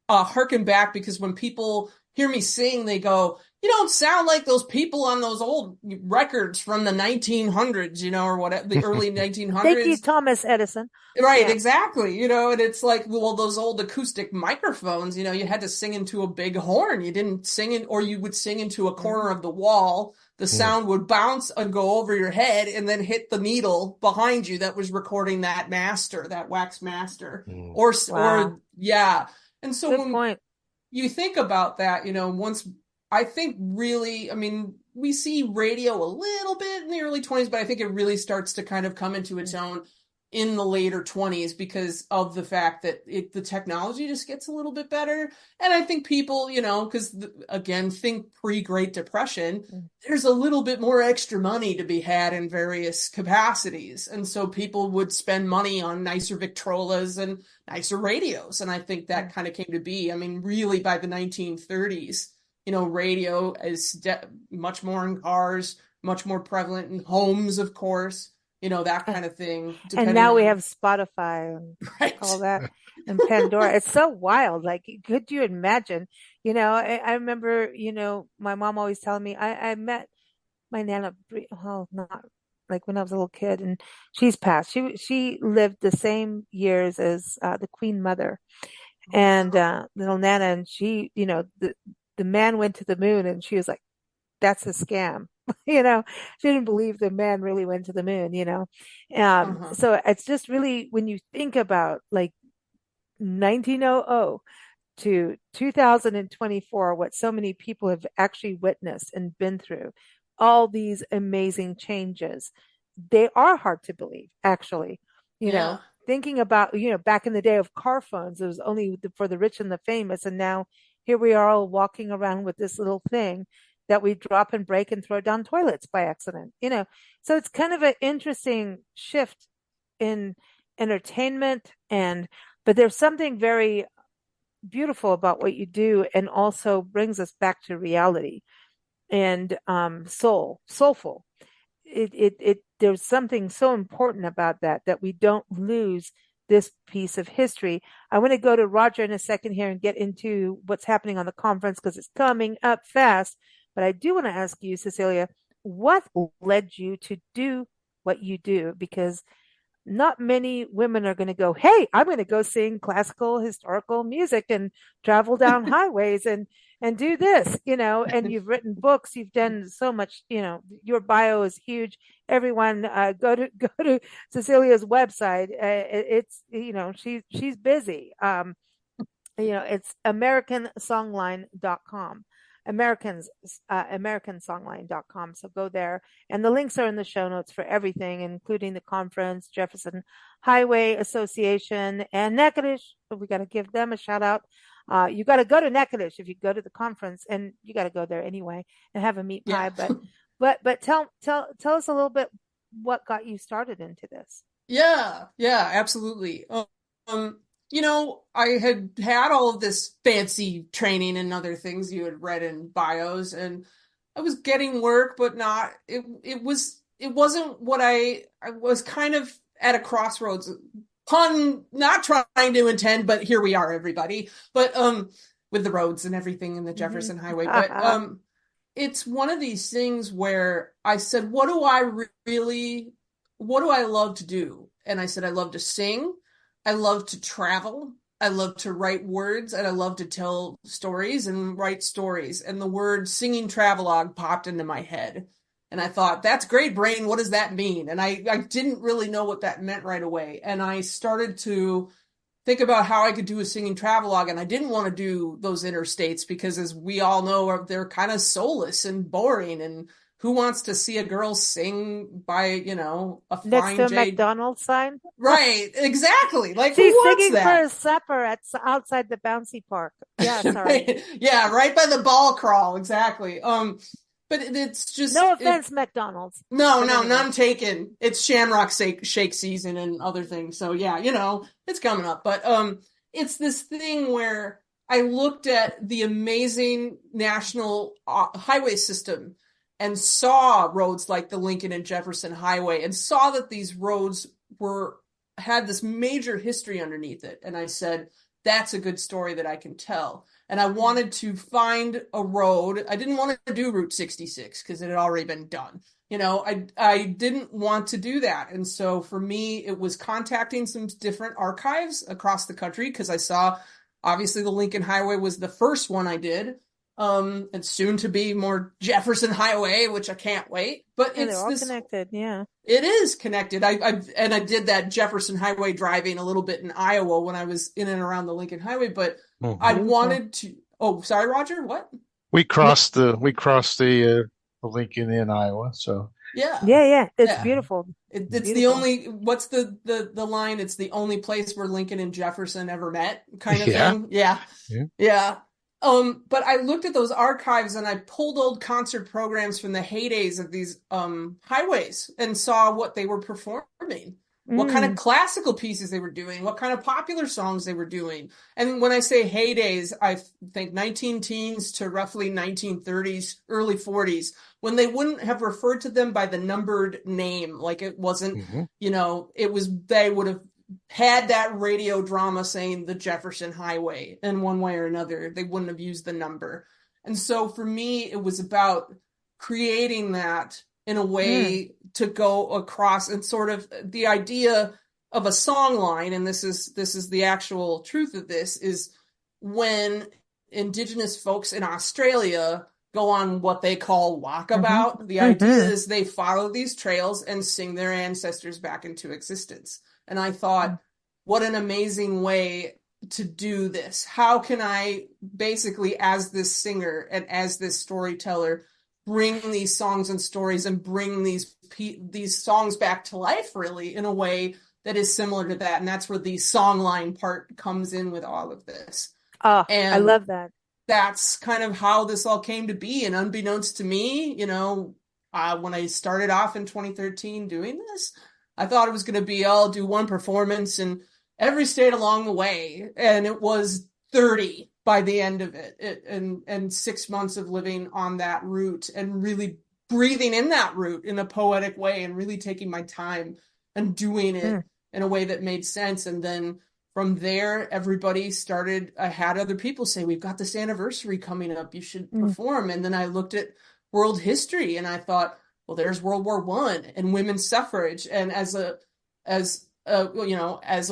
harken back because when people hear me sing, they go, "You don't sound like those people on those old records from the 1900s, or what, the early Thank you, 1900s." Thomas Edison. Right, Yeah. exactly. And it's like, well, those old acoustic microphones, you had to sing into a big horn. You didn't sing in, or you would sing into a corner Mhm. of the wall. The Mm. sound would bounce and go over your head and then hit the needle behind you that was recording that master, that wax master. Mm. Wow. Yeah. And so Good when point. you think about that, once I think really, I mean, we see radio a little bit in the early 20s, but I think it really starts to kind of come into its own in the later 20s because of the fact that the technology just gets a little bit better. And I think people, because again, think pre-Great Depression, Mm. there's a little bit more extra money to be had in various capacities. And so people would spend money on nicer Victrolas and nicer radios. And I think that kind of came to be. I mean, really by the 1930s, radio is much more in cars, much more prevalent in homes, of course, that kind of thing, And depending now we on, have Spotify and all right. that and Pandora. It's so wild. Like, could you imagine? I remember, my mom always telling me I met my Nana, well, not like when I was a little kid, and she's passed. She lived the same years as the Queen Mother Oh, and wow. little Nana, and she, the man went to the moon, and she was like, "That's a scam." She didn't believe the man really went to the moon. Uh-huh. So it's just really when you think about like 1900 to 2024, what so many people have actually witnessed and been through, all these amazing changes. They are hard to believe, actually. Yeah. Thinking about, back in the day of car phones, it was only for the rich and the famous. And now here we are all walking around with this little thing that we drop and break and throw down toilets by accident. So it's kind of an interesting shift in entertainment but there's something very beautiful about what you do and also brings us back to reality and soulful. It there's something so important about that we don't lose this piece of history. I want to go to Roger in a second here and get into what's happening on the conference because it's coming up fast. But I do want to ask you, Cecilia, what led you to do what you do? Because not many women are going to go, hey, I'm going to go sing classical historical music and travel down highways and do this, and you've written books, you've done so much, your bio is huge. Everyone go to Cecilia's website. It's, she's busy. It's americansongline.com. Americansongline.com. So go there. And the links are in the show notes for everything, including the conference, Jefferson Highway Association, and Natchitoches. We got to give them a shout out. You got to go to Natchitoches if you go to the conference, and you got to go there anyway and have a meat pie. Yeah. But tell us a little bit what got you started into this. Yeah, absolutely. I had all of this fancy training and other things you had read in bios, and I was getting work, but not, it wasn't what I was kind of at a crossroads, pun not trying to intend, but here we are, everybody. But, with the roads and everything in the Jefferson Highway. But, it's one of these things where I said, what do I love to do? And I said, I love to sing. I love to travel. I love to write words, and I love to tell stories and write stories. And the word singing travelogue popped into my head. And I thought, that's great, brain. What does that mean? And I didn't really know what that meant right away. And I started to think about how I could do a singing travelogue. And I didn't want to do those interstates because, as we all know, they're kind of soulless and boring. And who wants to see a girl sing by, a Next flying to a J? McDonald's sign? Right, exactly. Like, She's who wants singing that? for a supper outside the bouncy park. Yeah, sorry. Yeah, right by the ball crawl, exactly. But it's just No offense, McDonald's. No, But anyway. none taken. It's Shamrock Shake season and other things. So yeah, it's coming up. But it's this thing where I looked at the amazing national highway system and saw roads like the Lincoln and Jefferson Highway, and saw that these roads had this major history underneath it. And I said, that's a good story that I can tell. And I wanted to find a road. I didn't want to do Route 66 because it had already been done. I didn't want to do that. And so for me, it was contacting some different archives across the country, because I saw, obviously, the Lincoln Highway was the first one I did. And soon to be more Jefferson Highway, which I can't wait. But they're all connected, yeah. It is connected. I did that Jefferson Highway driving a little bit in Iowa when I was in and around the Lincoln Highway, but I wanted to. Oh, sorry, Roger. What? We crossed the Lincoln in Iowa, so yeah. It's beautiful. It's beautiful. The only. What's the line? It's the only place where Lincoln and Jefferson ever met, kind of thing. Yeah. But I looked at those archives and I pulled old concert programs from the heydays of these highways and saw what they were performing, what kind of classical pieces they were doing, what kind of popular songs they were doing. And when I say heydays, I think 19-teens to roughly 1930s, early 40s, when they wouldn't have referred to them by the numbered name. Like, it wasn't, it was, they would have had that radio drama saying the Jefferson Highway in one way or another. They wouldn't have used the number. And so for me, it was about creating that in a way to go across, and sort of the idea of a song line. And this is the actual truth of this, is when Indigenous folks in Australia go on what they call walkabout, the idea is they follow these trails and sing their ancestors back into existence. And I thought, what an amazing way to do this. How can I basically, as this singer and as this storyteller, bring these songs and stories and bring these songs back to life, really, in a way that is similar to that? And that's where the songline part comes in with all of this. And I love that. That's kind of how this all came to be. And unbeknownst to me, when I started off in 2013 doing this, I thought it was going to be, I'll do one performance in every state along the way. And it was 30 by the end of it. And 6 months of living on that route and really breathing in that root in a poetic way and really taking my time and doing it in a way that made sense. And then from there, everybody started, I had other people say, we've got this anniversary coming up, you should perform. And then I looked at world history and I thought, well, there's World War I and women's suffrage. And as a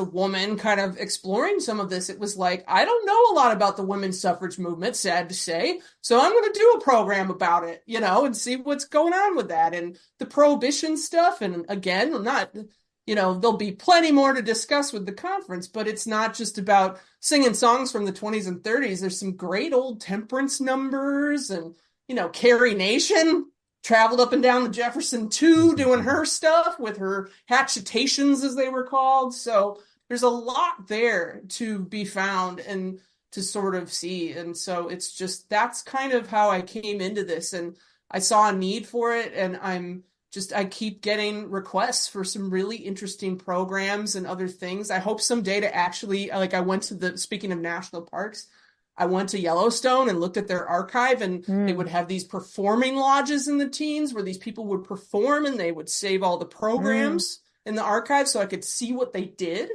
woman kind of exploring some of this, it was like, I don't know a lot about the women's suffrage movement, sad to say. So I'm going to do a program about it, and see what's going on with that and the prohibition stuff. And again, not, there'll be plenty more to discuss with the conference, but it's not just about singing songs from the 20s and 30s. There's some great old temperance numbers and, Carrie Nation traveled up and down the Jefferson too, doing her stuff with her hatchetations, as they were called. So there's a lot there to be found and to sort of see. And so it's just, that's kind of how I came into this. And I saw a need for it. And I keep getting requests for some really interesting programs and other things. I hope someday to actually, I went to speaking of national parks, I went to Yellowstone and looked at their archive, and they would have these performing lodges in the teens where these people would perform and they would save all the programs in the archive so I could see what they did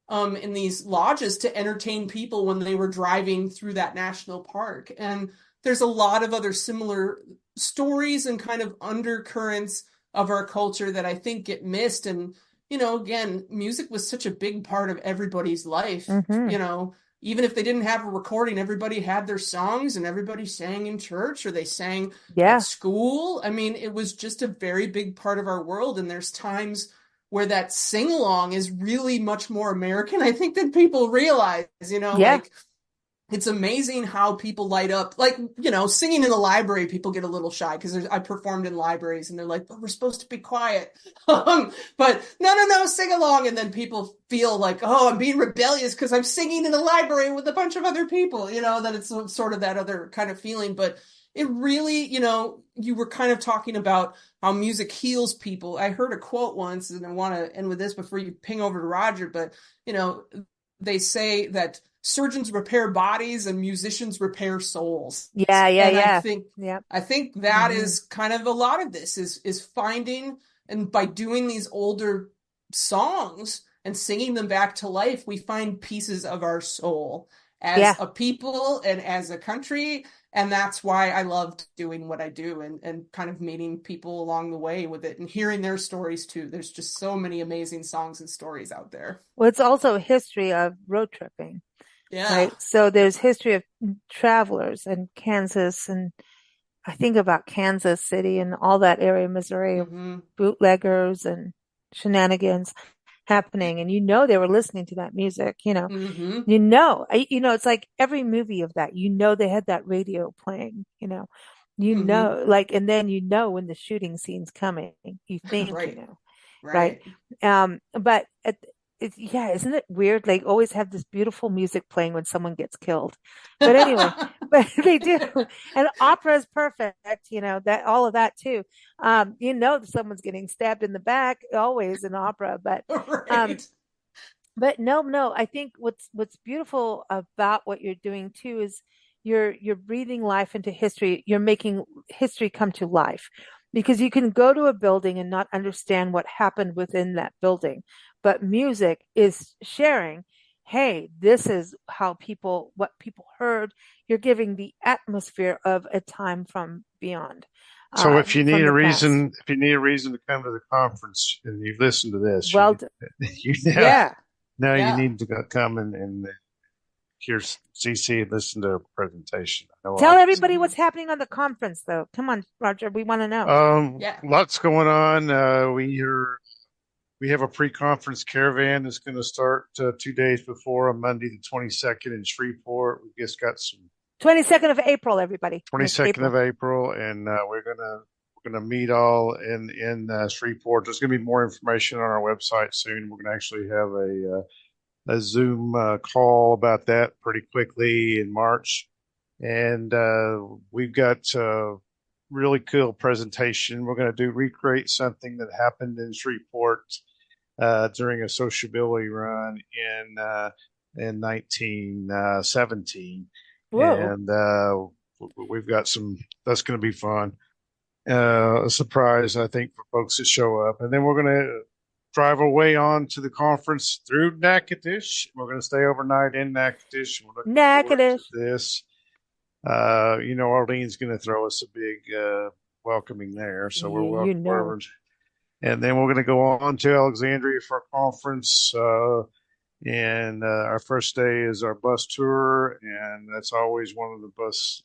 in these lodges to entertain people when they were driving through that national park. And there's a lot of other similar stories and kind of undercurrents of our culture that I think get missed. And, again, music was such a big part of everybody's life, even if they didn't have a recording, everybody had their songs and everybody sang in church or they sang at school. I mean, it was just a very big part of our world. And there's times where that sing-along is really much more American, I think, than people realize, it's amazing how people light up, singing in the library, people get a little shy because I performed in libraries and they're like, but we're supposed to be quiet. But no, sing along. And then people feel like, oh, I'm being rebellious because I'm singing in a library with a bunch of other people, then it's sort of that other kind of feeling. But it really, you were kind of talking about how music heals people. I heard a quote once, and I want to end with this before you ping over to Roger, but, they say that surgeons repair bodies and musicians repair souls. Yeah. I think that is kind of a lot of this is finding, and by doing these older songs and singing them back to life, we find pieces of our soul as a people and as a country. And that's why I loved doing what I do and kind of meeting people along the way with it and hearing their stories too. There's just so many amazing songs and stories out there. Well, it's also a history of road tripping. Yeah. Right. So there's history of travelers and Kansas, and I think about Kansas City and all that area, Missouri, bootleggers and shenanigans happening. And they were listening to that music, it's like every movie of that, they had that radio playing, and then when the shooting scene's coming, you think, right. But isn't it weird? They always have this beautiful music playing when someone gets killed. But anyway, but they do. And opera is perfect, that all of that too. Someone's getting stabbed in the back always in opera, but but no, I think what's beautiful about what you're doing too is you're breathing life into history. You're making history come to life. Because you can go to a building and not understand what happened within that building. But music is sharing, hey, this is what people heard. You're giving the atmosphere of a time from beyond. So if you need a reason to come to the conference and you've listened to this, now you need to come and hear CC and listen to a presentation. Tell everybody what's happening on the conference, though. Come on, Roger, we want to know. Lots going on. We have a pre-conference caravan that's going to start 2 days before on Monday the 22nd in Shreveport. We just got some 22nd of April, everybody. 22nd of April, and we're gonna meet all in Shreveport. There's gonna be more information on our website soon. We're gonna actually have a Zoom call about that pretty quickly in March. And we've got a really cool presentation. We're going to recreate something that happened in Shreveport during a sociability run in 1917. Whoa. And we've got that's going to be fun. a surprise, I think, for folks to show up. And then we're going to drive away on to the conference through Natchitoches. We're going to stay overnight in Natchitoches. We're looking forward to Natchitoches. this. Arlene's going to throw us a big welcoming there. So we're You welcome know. wherever. And then we're going to go on to Alexandria for a conference. And our first day is our bus tour, and that's always one of the bus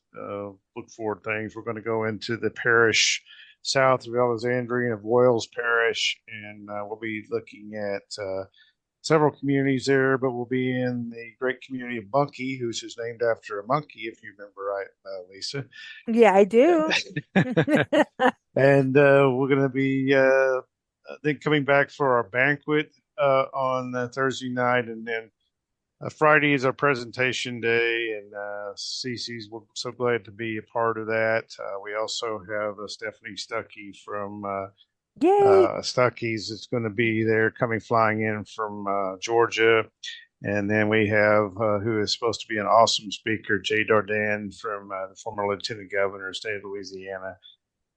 look forward things. We're going to go into the parish south of Alexandria of Voiles Parish, and we'll be looking at several communities there, but we'll be in the great community of Monkey, which is named after a monkey, if you remember right, Lisa. Yeah, I do. And we're going to be then coming back for our banquet on Thursday night, and then Friday is our presentation day, and Cece's, we're so glad to be a part of that. We also have Stephanie Stuckey from Yay. Stuckey's. It's going to be there, flying in from Georgia. And then we have who is supposed to be an awesome speaker, Jay Dardan from the former Lieutenant Governor of the state of Louisiana.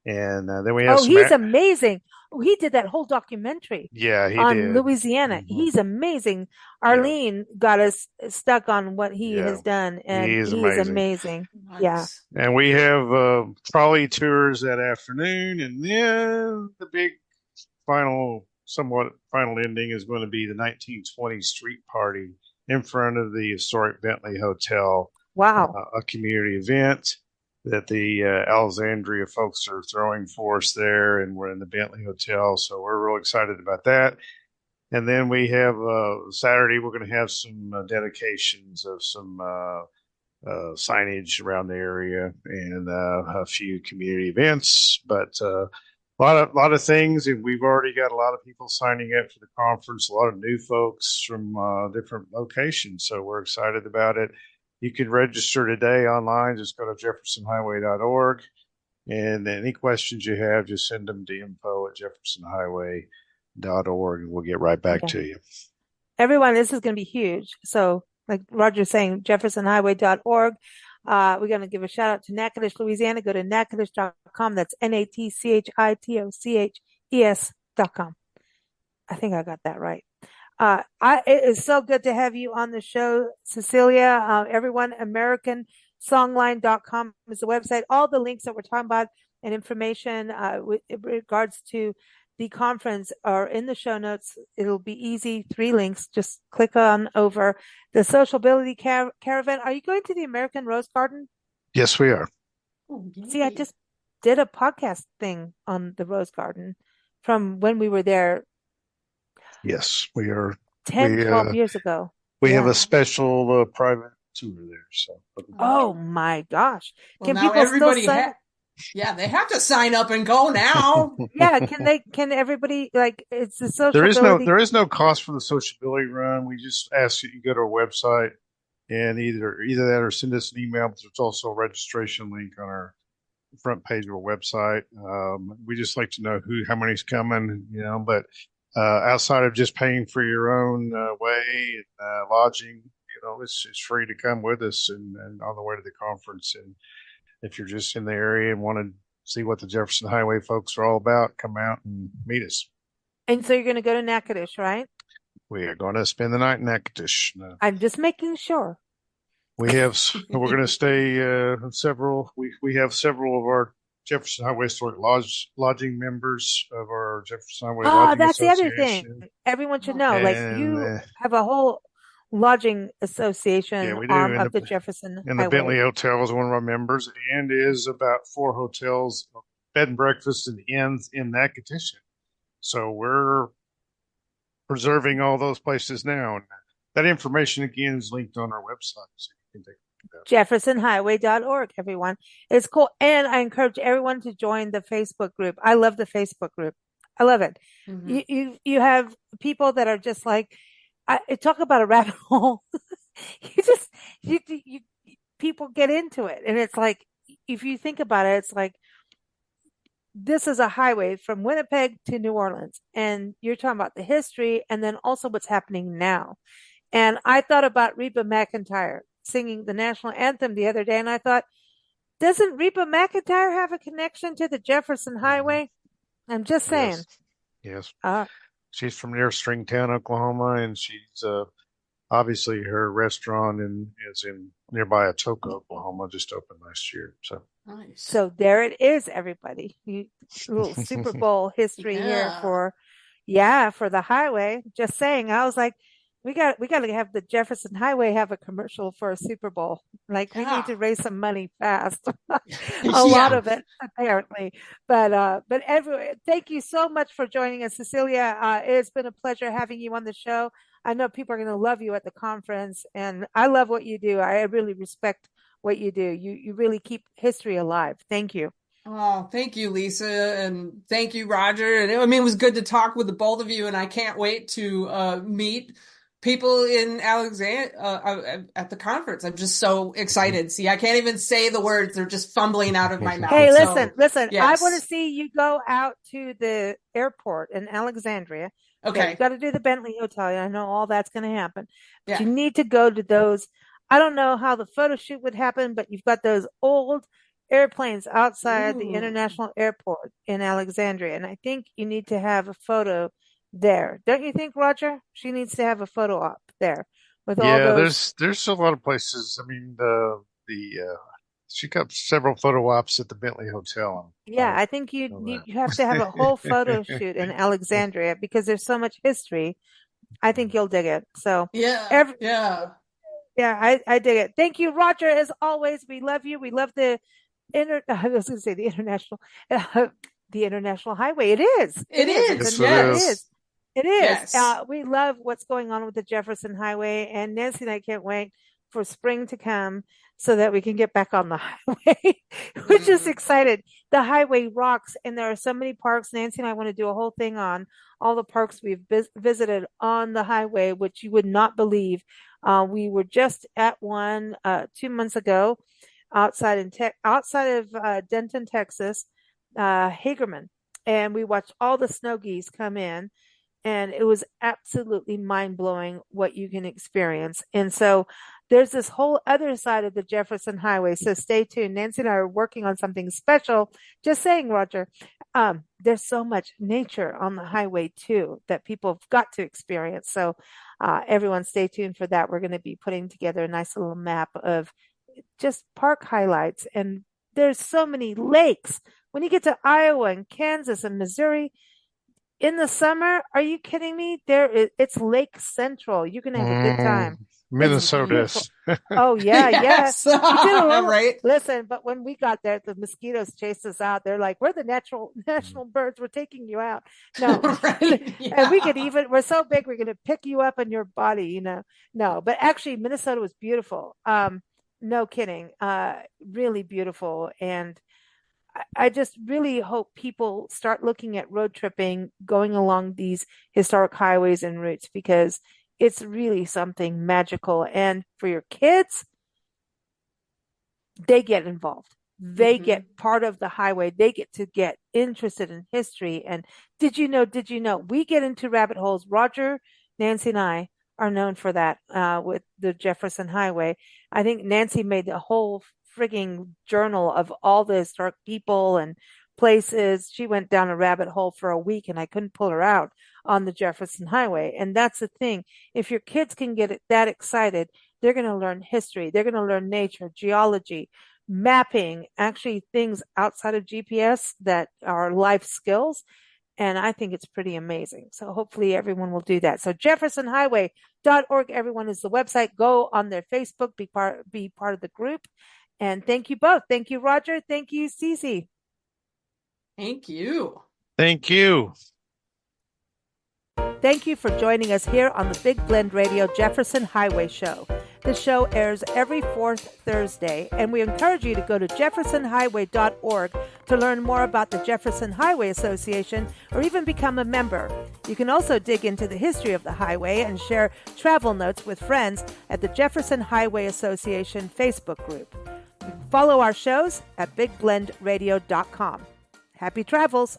And then we have he's amazing. He did that whole documentary on Louisiana. Mm-hmm. He's amazing. Arlene got us stuck on what he has done, and he's amazing. Nice. Yeah. And we have trolley tours that afternoon, and then the big somewhat final ending is going to be the 1920 street party in front of the historic Bentley Hotel. Wow. A community event that the Alexandria folks are throwing for us there, and we're in the Bentley Hotel, so we're real excited about that. And then we have Saturday, we're going to have some dedications of some signage around the area and a few community events, but a lot of things, and we've already got a lot of people signing up for the conference, a lot of new folks from different locations, so we're excited about it. You can register today online. Just go to jeffersonhighway.org. And any questions you have, just send them to info@jeffersonhighway.org, and we'll get right back to you. Everyone, this is going to be huge. So like Roger's saying, jeffersonhighway.org. We're going to give a shout out to Natchitoches, Louisiana. Go to natchitoches.com. That's natchitoches.com. I think I got that right. It is so good to have you on the show, Cecilia. Everyone, AmericanSongline.com is the website. All the links that we're talking about and information with regards to the conference are in the show notes. It'll be easy. 3 links. Just click on over. The Sociability Caravan. Are you going to the American Rose Garden? Yes, we are. See, I just did a podcast thing on the Rose Garden from when we were there. Yes, we are. 12 years ago. We have a special private tour there. So. Oh my gosh! Well, now everybody they have to sign up and go now. Yeah, can everybody, like, it's the sociability? There is no cost for the sociability run. We just ask that you go to our website and either that or send us an email. But there's also a registration link on our front page of our website. We just like to know how many's coming, but outside of just paying for your own way and lodging, it's free to come with us and on the way to the conference. And if you're just in the area and want to see what the Jefferson Highway folks are all about, come out and meet us. And so you're going to go to Natchitoches, right? We are going to spend the night in Natchitoches. No. I'm just making sure. We're going to stay several. We have several of our Jefferson Highway Historic Lodging members of our Jefferson Highway Lodging that's Association. The other thing. Everyone should know. You have a whole lodging association arm of the Jefferson Highway. And the Bentley Hotel is one of our members, and is about 4 hotels, bed and breakfast, and inns in Natchitoches. So we're preserving all those places now. And that information, again, is linked on our website. So you can take jeffersonhighway.org, everyone. It's cool. And I encourage everyone to join the Facebook group. I love the Facebook group. I love it. Mm-hmm. You have people that are just like, talk about a rabbit hole. People get into it. And it's like, if you think about it, it's like, this is a highway from Winnipeg to New Orleans. And you're talking about the history and then also what's happening now. And I thought about Reba McEntire singing the national anthem the other day. And I thought, Doesn't Reba McEntire have a connection to the Jefferson Highway? I'm just saying. Yes. Uh, She's from near Stringtown, Oklahoma, and she's obviously her restaurant is in nearby Atoka, Oklahoma, just opened last year. So Nice. So there it is, everybody. Little Super Bowl history here for the highway. Just saying. I was like, we got to have the Jefferson Highway have a commercial for a Super Bowl. Like we need to raise some money fast. A lot of it, apparently. But thank you so much for joining us, Cecilia. It's been a pleasure having you on the show. I know people are going to love you at the conference, and I love what you do. I really respect what you do. You really keep history alive. Thank you. Oh, thank you, Lisa, and thank you, Roger. And I mean, it was good to talk with the both of you, and I can't wait to meet people in Alexandria at the conference. I'm just so excited. See, I can't even say the words; they're just fumbling out of my mouth. Hey, listen. Yes. I want to see you go out to the airport in Alexandria. Okay. You got to do the Bentley Hotel. I know all that's going to happen, but you need to go to those. I don't know how the photo shoot would happen, but you've got those old airplanes outside the international airport in Alexandria, and I think you need to have a photo there. Don't you think, Roger? She needs to have a photo op there with all those. there's a lot of places. I mean, she got several photo ops at the Bentley Hotel. Yeah, I think you have to have a whole photo shoot in Alexandria because there's so much history. I think you'll dig it. So yeah, I dig it. Thank you, Roger. As always, we love you. We love I was going to say the international highway. It is. It is. Yes. We love what's going on with the Jefferson Highway, and Nancy and I can't wait for spring to come so that we can get back on the highway. We're just excited. The highway rocks, and there are so many parks. Nancy and I want to do a whole thing on all the parks we've visited on the highway, which you would not believe. We were just at one 2 months ago outside of Denton, Texas, Hagerman, and we watched all the snow geese come in. And it was absolutely mind-blowing what you can experience. And so there's this whole other side of the Jefferson Highway. So stay tuned. Nancy and I are working on something special. Just saying, Roger, there's so much nature on the highway too that people have got to experience. So everyone stay tuned for that. We're going to be putting together a nice little map of just park highlights. And there's so many lakes. When you get to Iowa and Kansas and Missouri, in the summer, are you kidding me? It's Lake Central. You can have a good time. Minnesota. Oh yeah, yes. We did a little, right. Listen, but when we got there, the mosquitoes chased us out. They're like, "We're the national birds. We're taking you out." No, right. And we're so big, we're going to pick you up in your body. No. But actually, Minnesota was beautiful. No kidding. Really beautiful. And I just really hope people start looking at road tripping, going along these historic highways and routes, because it's really something magical. And for your kids, they get involved. They get part of the highway. They get to get interested in history. And did you know, we get into rabbit holes. Roger, Nancy, and I are known for that with the Jefferson Highway. I think Nancy made the whole frigging journal of all the historic people and places. She went down a rabbit hole for a week and I couldn't pull her out on the Jefferson Highway. And that's the thing. If your kids can get that excited, they're going to learn history. They're going to learn nature, geology, mapping, actually things outside of GPS that are life skills. And I think it's pretty amazing. So hopefully everyone will do that. So jeffersonhighway.org, everyone, is the website. Go on their Facebook, be part of the group. And thank you both. Thank you, Roger. Thank you, Cece. Thank you. Thank you. Thank you for joining us here on the Big Blend Radio Jefferson Highway Show. The show airs every fourth Thursday, and we encourage you to go to jeffersonhighway.org to learn more about the Jefferson Highway Association or even become a member. You can also dig into the history of the highway and share travel notes with friends at the Jefferson Highway Association Facebook group. Follow our shows at bigblendradio.com. Happy travels!